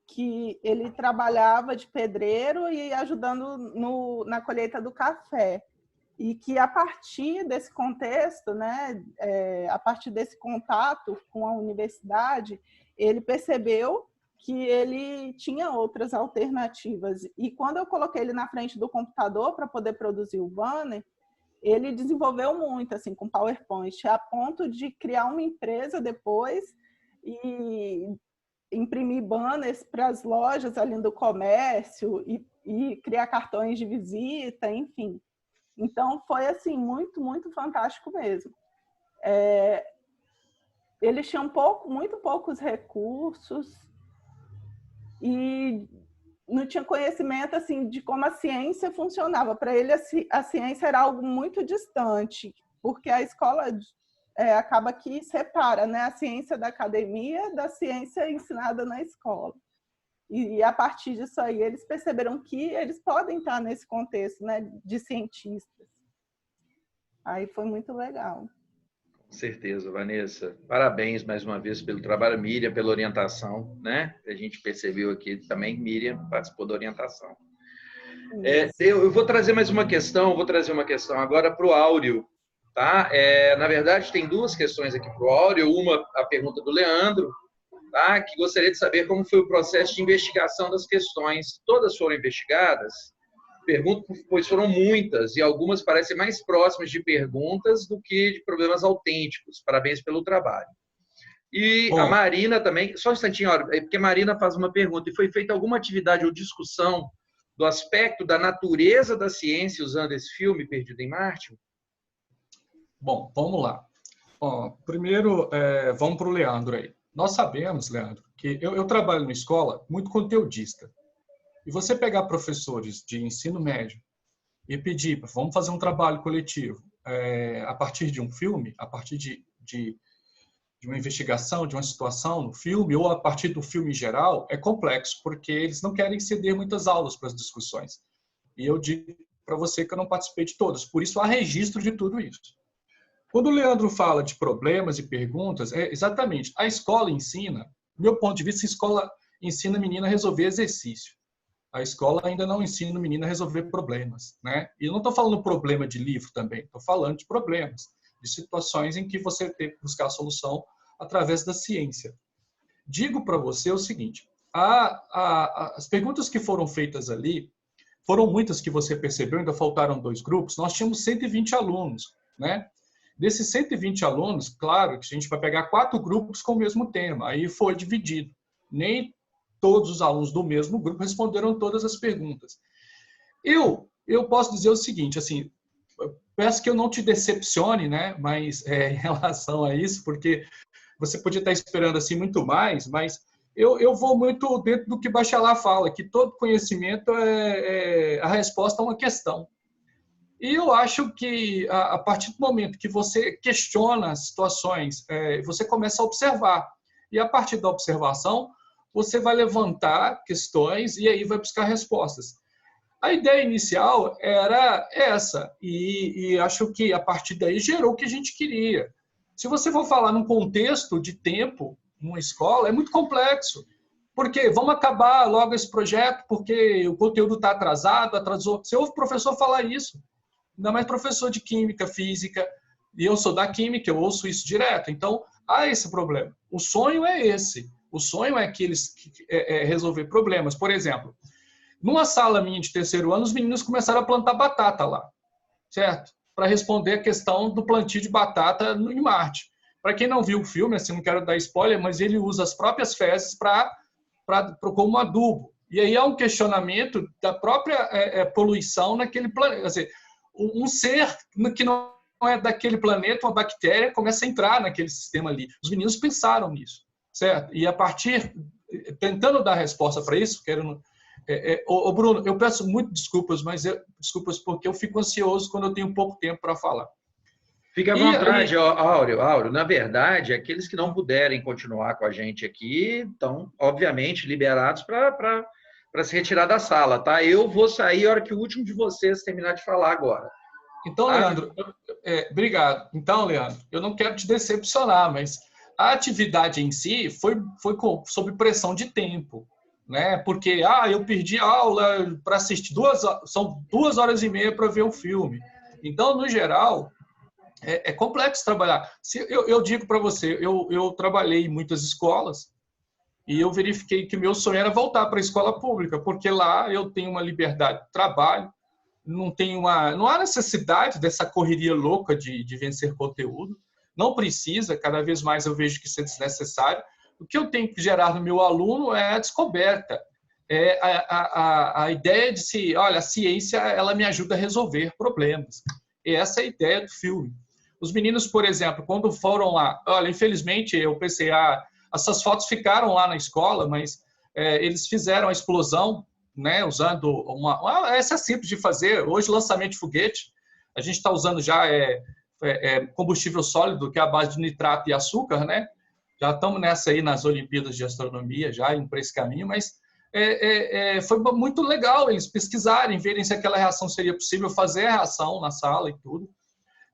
que ele trabalhava de pedreiro e ajudando na colheita do café. E que a partir desse contexto, né, a partir desse contato com a universidade, ele percebeu que ele tinha outras alternativas. E quando eu coloquei ele na frente do computador para poder produzir o banner, ele desenvolveu muito, assim, com PowerPoint, a ponto de criar uma empresa depois e imprimir banners para as lojas ali do comércio e criar cartões de visita, enfim. Então, foi, assim, muito, muito fantástico mesmo. Eles tinham muito poucos recursos e não tinha conhecimento assim de como a ciência funcionava. Para ele, a ciência era algo muito distante, porque a escola acaba que separa, né, a ciência da academia da ciência ensinada na escola. E a partir disso aí, eles perceberam que eles podem estar nesse contexto, né, de cientistas. Aí foi muito legal. Com certeza, Vanessa. Parabéns mais uma vez pelo trabalho, Miriam, pela orientação, né? A gente percebeu aqui também, Miriam participou da orientação. Eu vou trazer mais uma questão, agora para o Áureo, tá? Na verdade, tem duas questões aqui para o Áureo. Uma, a pergunta do Leandro, tá? Que gostaria de saber como foi o processo de investigação das questões. Todas foram investigadas? Pergunto, pois foram muitas, e algumas parecem mais próximas de perguntas do que de problemas autênticos. Parabéns pelo trabalho. E a Marina também, só um instantinho, porque a Marina faz uma pergunta, e foi feita alguma atividade ou discussão do aspecto da natureza da ciência usando esse filme, Perdido em Marte? Bom, vamos lá. Primeiro, vamos para o Leandro aí. Nós sabemos, Leandro, que eu trabalho numa escola muito conteudista. E você pegar professores de ensino médio e pedir, vamos fazer um trabalho coletivo a partir de um filme, a partir de uma investigação, de uma situação no filme, ou a partir do filme em geral, é complexo, porque eles não querem ceder muitas aulas para as discussões. E eu digo para você que eu não participei de todas, por isso há registro de tudo isso. Quando o Leandro fala de problemas e perguntas, exatamente, a escola ensina, do meu ponto de vista, a escola ensina a menina a resolver exercício. A escola ainda não ensina o menino a resolver problemas, né? E eu não estou falando problema de livro também, estou falando de problemas, de situações em que você tem que buscar a solução através da ciência. Digo para você o seguinte, as perguntas que foram feitas ali, foram muitas que você percebeu, ainda faltaram 2 grupos, nós tínhamos 120 alunos, né? Desses 120 alunos, claro que a gente vai pegar 4 grupos com o mesmo tema, aí foi dividido. Nem todos os alunos do mesmo grupo responderam todas as perguntas. Eu posso dizer o seguinte, assim, peço que eu não te decepcione, né? Mas em relação a isso, porque você podia estar esperando assim muito mais, mas eu vou muito dentro do que Bachelard fala, que todo conhecimento é a resposta a uma questão. E eu acho que a partir do momento que você questiona as situações, você começa a observar. E a partir da observação, você vai levantar questões e aí vai buscar respostas. A ideia inicial era essa, e acho que a partir daí gerou o que a gente queria. Se você for falar num contexto de tempo, numa escola, é muito complexo. Porque vamos acabar logo esse projeto porque o conteúdo está atrasado, atrasou. Você ouve o professor falar isso. Ainda mais professor de química, física, e eu sou da química, eu ouço isso direto. Então, há esse problema. O sonho é esse. O sonho é que eles resolver problemas. Por exemplo, numa sala minha de 3º ano, os meninos começaram a plantar batata lá, certo? Para responder a questão do plantio de batata em Marte. Para quem não viu o filme, assim, não quero dar spoiler, mas ele usa as próprias fezes como adubo. E aí há um questionamento da própria poluição naquele planeta. Quer dizer, um ser que não é daquele planeta, uma bactéria, começa a entrar naquele sistema ali. Os meninos pensaram nisso, certo? E a partir, tentando dar resposta para isso, quero... Bruno, eu peço muito desculpas, desculpas porque eu fico ansioso quando eu tenho pouco tempo para falar. Fique à vontade, Áureo. Na verdade, aqueles que não puderem continuar com a gente aqui estão, obviamente, liberados para se retirar da sala, tá? Eu vou sair a hora que o último de vocês terminar de falar agora. Então, Leandro, obrigado. Então, Leandro, eu não quero te decepcionar, mas a atividade em si foi sob pressão de tempo, né? Porque eu perdi aula para assistir são 2h30 para ver um filme. Então, no geral, é complexo trabalhar. Eu digo para você, eu trabalhei em muitas escolas E eu verifiquei que meu sonho era voltar para a escola pública, porque lá eu tenho uma liberdade de trabalho, não há necessidade dessa correria louca de vencer conteúdo, não precisa, cada vez mais eu vejo que isso é desnecessário. O que eu tenho que gerar no meu aluno é a descoberta, é a ideia de se, olha, a ciência ela me ajuda a resolver problemas. E essa é a ideia do filme. Os meninos, por exemplo, quando foram lá, olha, infelizmente eu pensei, essas fotos ficaram lá na escola, mas eles fizeram a explosão, né, usando essa é simples de fazer. Hoje, lançamento de foguete, a gente está usando já combustível sólido, que é a base de nitrato e açúcar, né? Já estamos nessa aí nas Olimpíadas de Astronomia, já indo para esse caminho, mas foi muito legal eles pesquisarem, verem se aquela reação seria possível, fazer a reação na sala e tudo.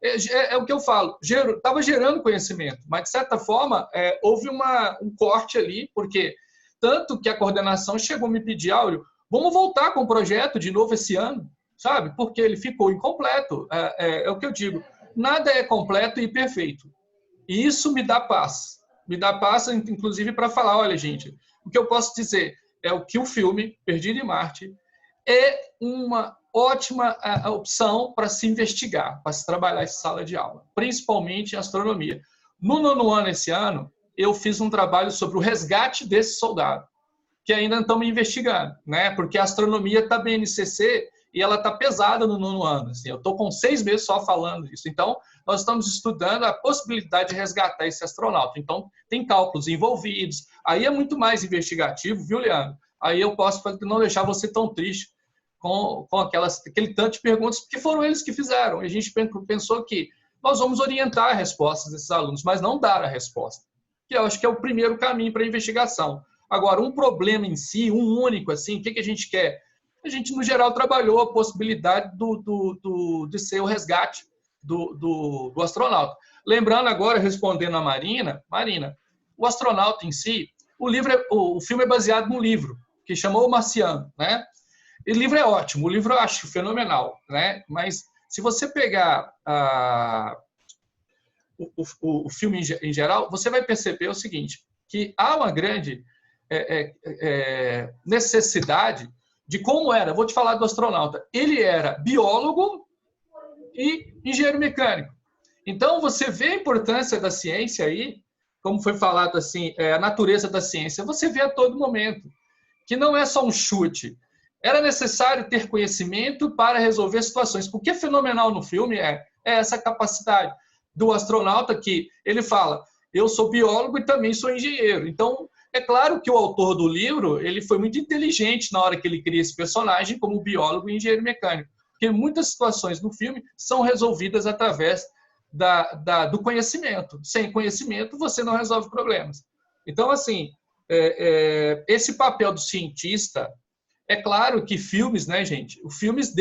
É o que eu falo, estava gerando conhecimento, mas de certa forma houve um corte ali, porque tanto que a coordenação chegou a me pedir, Áureo, vamos voltar com o projeto de novo esse ano, sabe? Porque ele ficou incompleto. É o que eu digo, nada é completo e perfeito. E isso me dá paz. Me dá paz, inclusive, para falar, olha, gente, o que eu posso dizer é o que o filme Perdido em Marte é uma ótima opção para se investigar, para se trabalhar em sala de aula, principalmente em astronomia. No 9º ano, esse ano, eu fiz um trabalho sobre o resgate desse soldado, que ainda estamos investigando, né? Porque a astronomia está BNCC e ela está pesada no 9º ano. Assim, eu estou com 6 meses só falando isso. Então, nós estamos estudando a possibilidade de resgatar esse astronauta. Então, tem cálculos envolvidos. Aí é muito mais investigativo, viu, Leandro? Aí eu posso não deixar você tão triste com aquele tanto de perguntas, porque foram eles que fizeram. E a gente pensou que nós vamos orientar as respostas desses alunos, mas não dar a resposta, que eu acho que é o primeiro caminho para a investigação. Agora, um problema em si, um único, assim, o que a gente quer? A gente, no geral, trabalhou a possibilidade de ser o resgate do astronauta. Lembrando agora, respondendo a Marina, o astronauta em si, o filme é baseado num livro que chamou O Marciano, né? E o livro é ótimo, o livro eu acho fenomenal, né? Mas se você pegar o filme em geral, você vai perceber o seguinte, que há uma grande necessidade de como era. Vou te falar do astronauta. Ele era biólogo e engenheiro mecânico. Então, você vê a importância da ciência aí, como foi falado assim, a natureza da ciência, você vê a todo momento, que não é só um chute. Era necessário ter conhecimento para resolver situações. O que é fenomenal no filme é essa capacidade do astronauta que ele fala, eu sou biólogo e também sou engenheiro. Então, é claro que o autor do livro ele foi muito inteligente na hora que ele cria esse personagem como biólogo e engenheiro mecânico, porque muitas situações no filme são resolvidas através do conhecimento. Sem conhecimento, você não resolve problemas. Então, assim, esse papel do cientista, é claro que filmes, né, gente? O filmes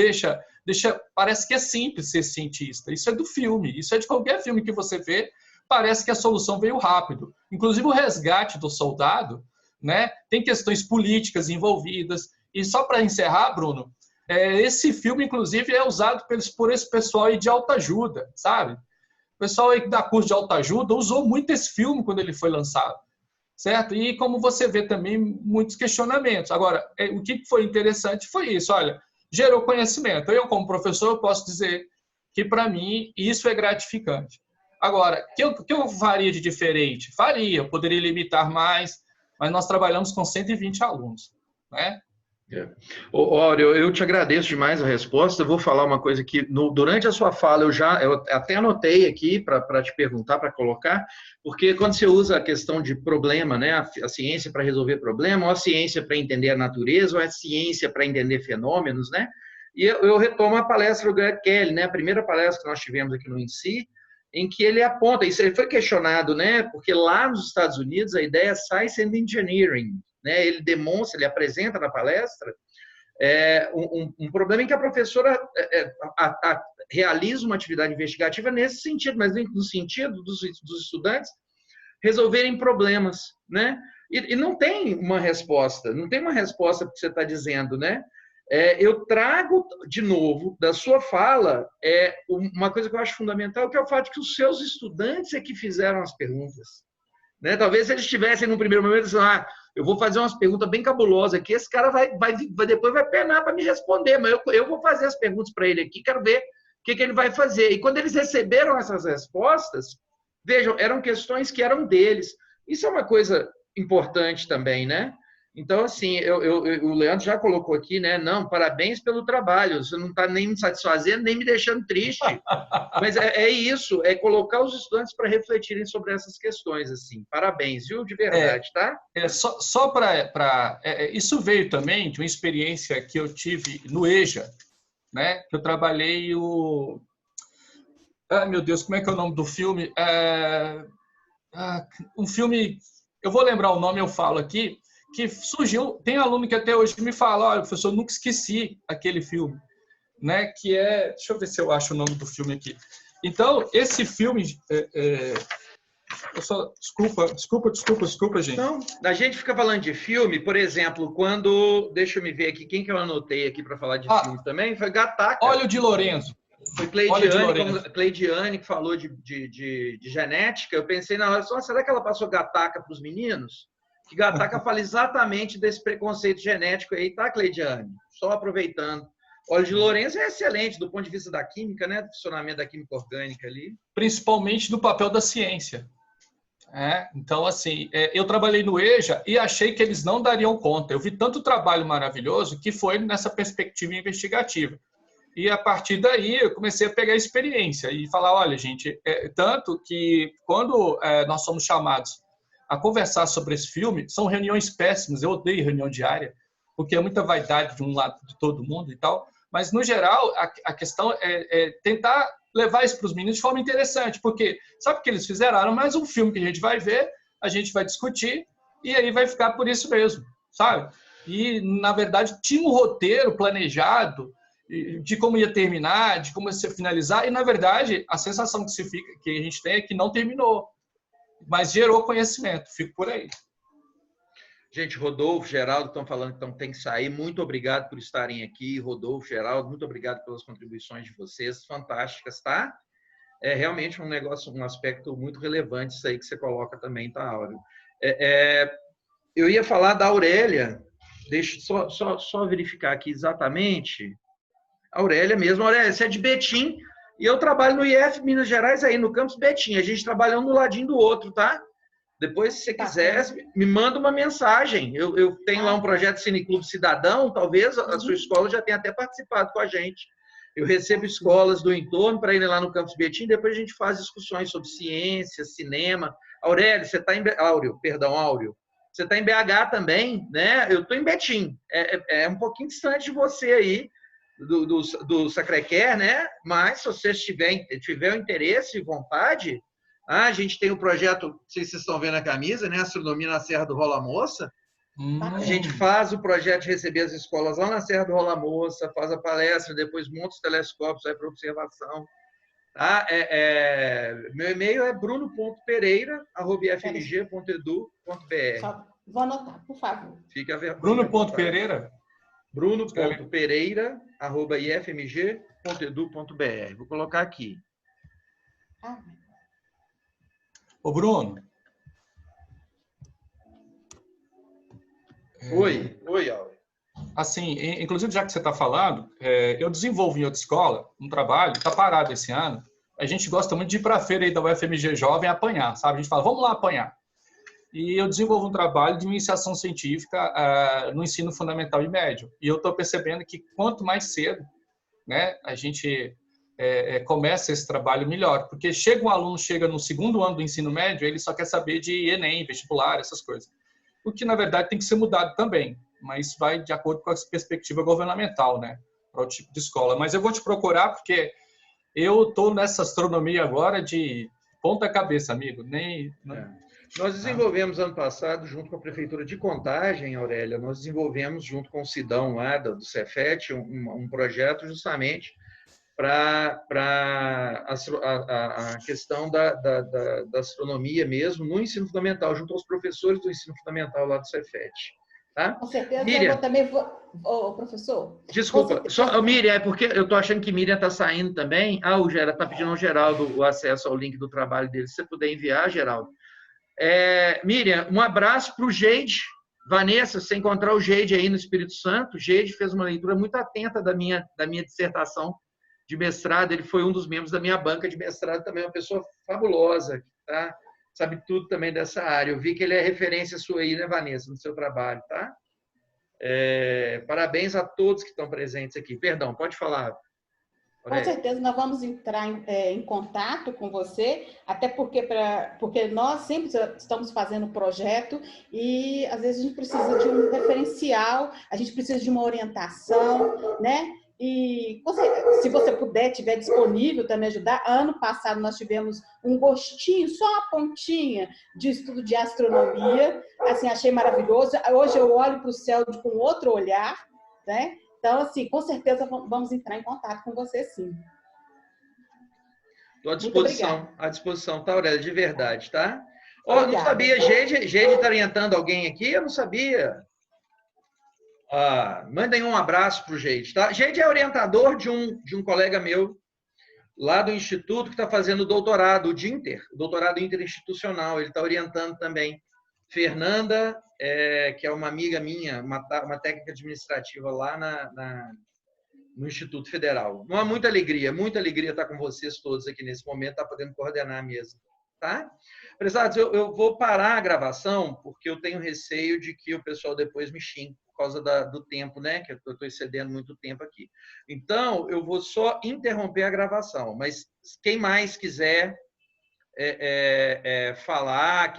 parece que é simples ser cientista. Isso é do filme, isso é de qualquer filme que você vê, parece que a solução veio rápido. Inclusive o resgate do soldado, né? Tem questões políticas envolvidas. E só para encerrar, Bruno, esse filme, inclusive, é usado por esse pessoal aí de autoajuda, sabe? O pessoal aí da curso de autoajuda usou muito esse filme quando ele foi lançado, certo? E como você vê também, muitos questionamentos. Agora, o que foi interessante foi isso, olha, gerou conhecimento. Eu, como professor, eu posso dizer que, para mim, isso é gratificante. Agora, o que eu faria de diferente? Faria, eu poderia limitar mais, mas nós trabalhamos com 120 alunos, né? Áureo, eu te agradeço demais a resposta. Eu vou falar uma coisa que durante a sua fala eu até anotei aqui para te perguntar, para colocar, porque quando você usa a questão de problema, né, a ciência para resolver problema, ou a ciência para entender a natureza, ou a ciência para entender fenômenos, né? E eu retomo a palestra do Greg Kelly, né, a primeira palestra que nós tivemos aqui no INSI, em que ele aponta, isso ele foi questionado, né, porque lá nos Estados Unidos a ideia é Science and Engineering, né, ele demonstra, ele apresenta na palestra um problema em que a professora realiza uma atividade investigativa nesse sentido, mas no sentido dos estudantes resolverem problemas, né? E não tem uma resposta, para o que você está dizendo, né? Eu trago de novo da sua fala uma coisa que eu acho fundamental, que é o fato de que os seus estudantes é que fizeram as perguntas, né? Talvez eles estivessem no primeiro momento dizendo, eu vou fazer umas perguntas bem cabulosas aqui, esse cara depois vai penar para me responder, mas eu vou fazer as perguntas para ele aqui, quero ver o que ele vai fazer. E quando eles receberam essas respostas, vejam, eram questões que eram deles. Isso é uma coisa importante também, né? Então, assim, o Leandro já colocou aqui, né? Não, parabéns pelo trabalho. Você não está nem me satisfazendo, nem me deixando triste. Mas é isso, é colocar os estudantes para refletirem sobre essas questões, assim. Parabéns, viu? De verdade, tá? Só para... isso veio também de uma experiência que eu tive no EJA, né? Que eu trabalhei o... Ah, meu Deus, como é que é o nome do filme? Um filme... Eu vou lembrar o nome, eu falo aqui, que surgiu... Tem aluno que até hoje me fala, olha, professor, eu nunca esqueci aquele filme, né? Que é... Deixa eu ver se eu acho o nome do filme aqui. Então, esse filme... Desculpa, gente. Então, a gente fica falando de filme, por exemplo, quando... Deixa eu me ver aqui, quem que eu anotei aqui para falar de filme também? Foi Gattaca. Óleo de Lourenço. Foi Cleidiane que falou de genética. Eu pensei na hora, será que ela passou Gattaca para os meninos? Que Gattaca fala exatamente desse preconceito genético aí, tá, Cleidiane? Só aproveitando. Óleo de Lourenço é excelente do ponto de vista da química, né? Do funcionamento da química orgânica ali. Principalmente do papel da ciência. Então, assim, eu trabalhei no EJA e achei que eles não dariam conta. Eu vi tanto trabalho maravilhoso que foi nessa perspectiva investigativa. E, a partir daí, eu comecei a pegar experiência e falar, olha, gente, tanto que quando nós somos chamados a conversar sobre esse filme, são reuniões péssimas, eu odeio reunião diária, porque é muita vaidade de um lado de todo mundo e tal, mas, no geral, a questão é tentar levar isso para os meninos de forma interessante, porque sabe o que eles fizeram? Mais um filme que a gente vai ver, a gente vai discutir, e aí vai ficar por isso mesmo, sabe? E, na verdade, tinha um roteiro planejado de como ia terminar, de como ia finalizar, e, na verdade, a sensação que a gente tem é que não terminou, mas gerou conhecimento. Fico por aí. Gente, Rodolfo, Geraldo estão falando que tem que sair. Muito obrigado por estarem aqui. Rodolfo, Geraldo, muito obrigado pelas contribuições de vocês, fantásticas, tá? É realmente um aspecto muito relevante isso aí que você coloca também, tá, Áureo? Eu ia falar da Aurélia, deixa só verificar aqui exatamente. Aurélia mesmo, Aurélia, você é de Betim, e eu trabalho no IF Minas Gerais aí, no campus Betim. A gente trabalha um do ladinho do outro, tá? Depois, se você quiser, me manda uma mensagem. Eu tenho lá um projeto Cineclube Cidadão, talvez a sua escola já tenha até participado com a gente. Eu recebo escolas do entorno para ir lá no campus Betim, depois a gente faz discussões sobre ciência, cinema. Aurélio, você está em... Áureo, você está em BH também, né? Eu estou em Betim. É um pouquinho distante de você aí, do Sacré-Cœur, né? Mas se você tiver o interesse e vontade, a gente tem um projeto, não sei se vocês estão vendo a camisa, né? Astronomia na Serra do Rola Moça. A gente faz o projeto de receber as escolas lá na Serra do Rola Moça, faz a palestra, depois monta os telescópios, vai para observação. Tá? Meu e-mail é bruno.pereira@ifmg.edu.br. Vou anotar, por favor. Fica a Bruno.Pereira? bruno.pereira@ifmg.edu.br. Vou colocar aqui. Ô, Bruno. Oi, Áureo. Assim, inclusive, já que você está falando, eu desenvolvo em outra escola um trabalho, está parado esse ano. A gente gosta muito de ir para a feira aí da UFMG Jovem apanhar, sabe? A gente fala, vamos lá apanhar. E eu desenvolvo um trabalho de iniciação científica no ensino fundamental e médio. E eu estou percebendo que quanto mais cedo, né, a gente começa esse trabalho, melhor. Porque um aluno chega no segundo ano do ensino médio, ele só quer saber de Enem, vestibular, essas coisas. O que, na verdade, tem que ser mudado também. Mas vai de acordo com a perspectiva governamental, né, para o tipo de escola. Mas eu vou te procurar porque eu estou nessa astronomia agora de ponta cabeça, amigo. Nós desenvolvemos ano passado, junto com a Prefeitura de Contagem, Aurélia, nós desenvolvemos, junto com o Sidão lá do Cefet, um projeto justamente para a questão da astronomia mesmo no ensino fundamental, junto aos professores do ensino fundamental lá do Cefet. Tá? Com certeza, Miriam, eu também vou... professor? Desculpa, Miriam, é porque eu estou achando que Miriam está saindo também. O Geraldo está pedindo ao Geraldo o acesso ao link do trabalho dele. Se você puder enviar, Geraldo. Miriam, um abraço para o Geide, Vanessa, você encontrar o Geide aí no Espírito Santo, o Geide fez uma leitura muito atenta da minha dissertação de mestrado, ele foi um dos membros da minha banca de mestrado, também uma pessoa fabulosa, tá? Sabe tudo também dessa área. Eu vi que ele é referência sua aí, né, Vanessa, no seu trabalho, tá? Parabéns a todos que estão presentes aqui. Perdão, pode falar. Com certeza nós vamos entrar em contato com você, até porque nós sempre estamos fazendo um projeto e às vezes a gente precisa de um referencial, a gente precisa de uma orientação, né? E se você puder, estiver disponível para me ajudar, ano passado nós tivemos um gostinho, só uma pontinha de estudo de astronomia, assim, achei maravilhoso. Hoje eu olho para o céu com outro olhar, né? Então, assim, com certeza vamos entrar em contato com você, sim. Estou à disposição, tá, Aurélia? De verdade, tá? Ó, não sabia, Geide está orientando alguém aqui? Eu não sabia. Mandem um abraço para o Geide, tá? Geide é orientador de um colega meu, lá do Instituto, que está fazendo doutorado, o doutorado interinstitucional. Ele está orientando também. Fernanda, que é uma amiga minha, uma técnica administrativa lá no Instituto Federal. Muita alegria estar com vocês todos aqui nesse momento, estar podendo coordenar a mesa. Tá? Prezados, eu vou parar a gravação, porque eu tenho receio de que o pessoal depois me xingue por causa do tempo, né? Que eu estou excedendo muito tempo aqui. Então, eu vou só interromper a gravação, mas quem mais quiser falar...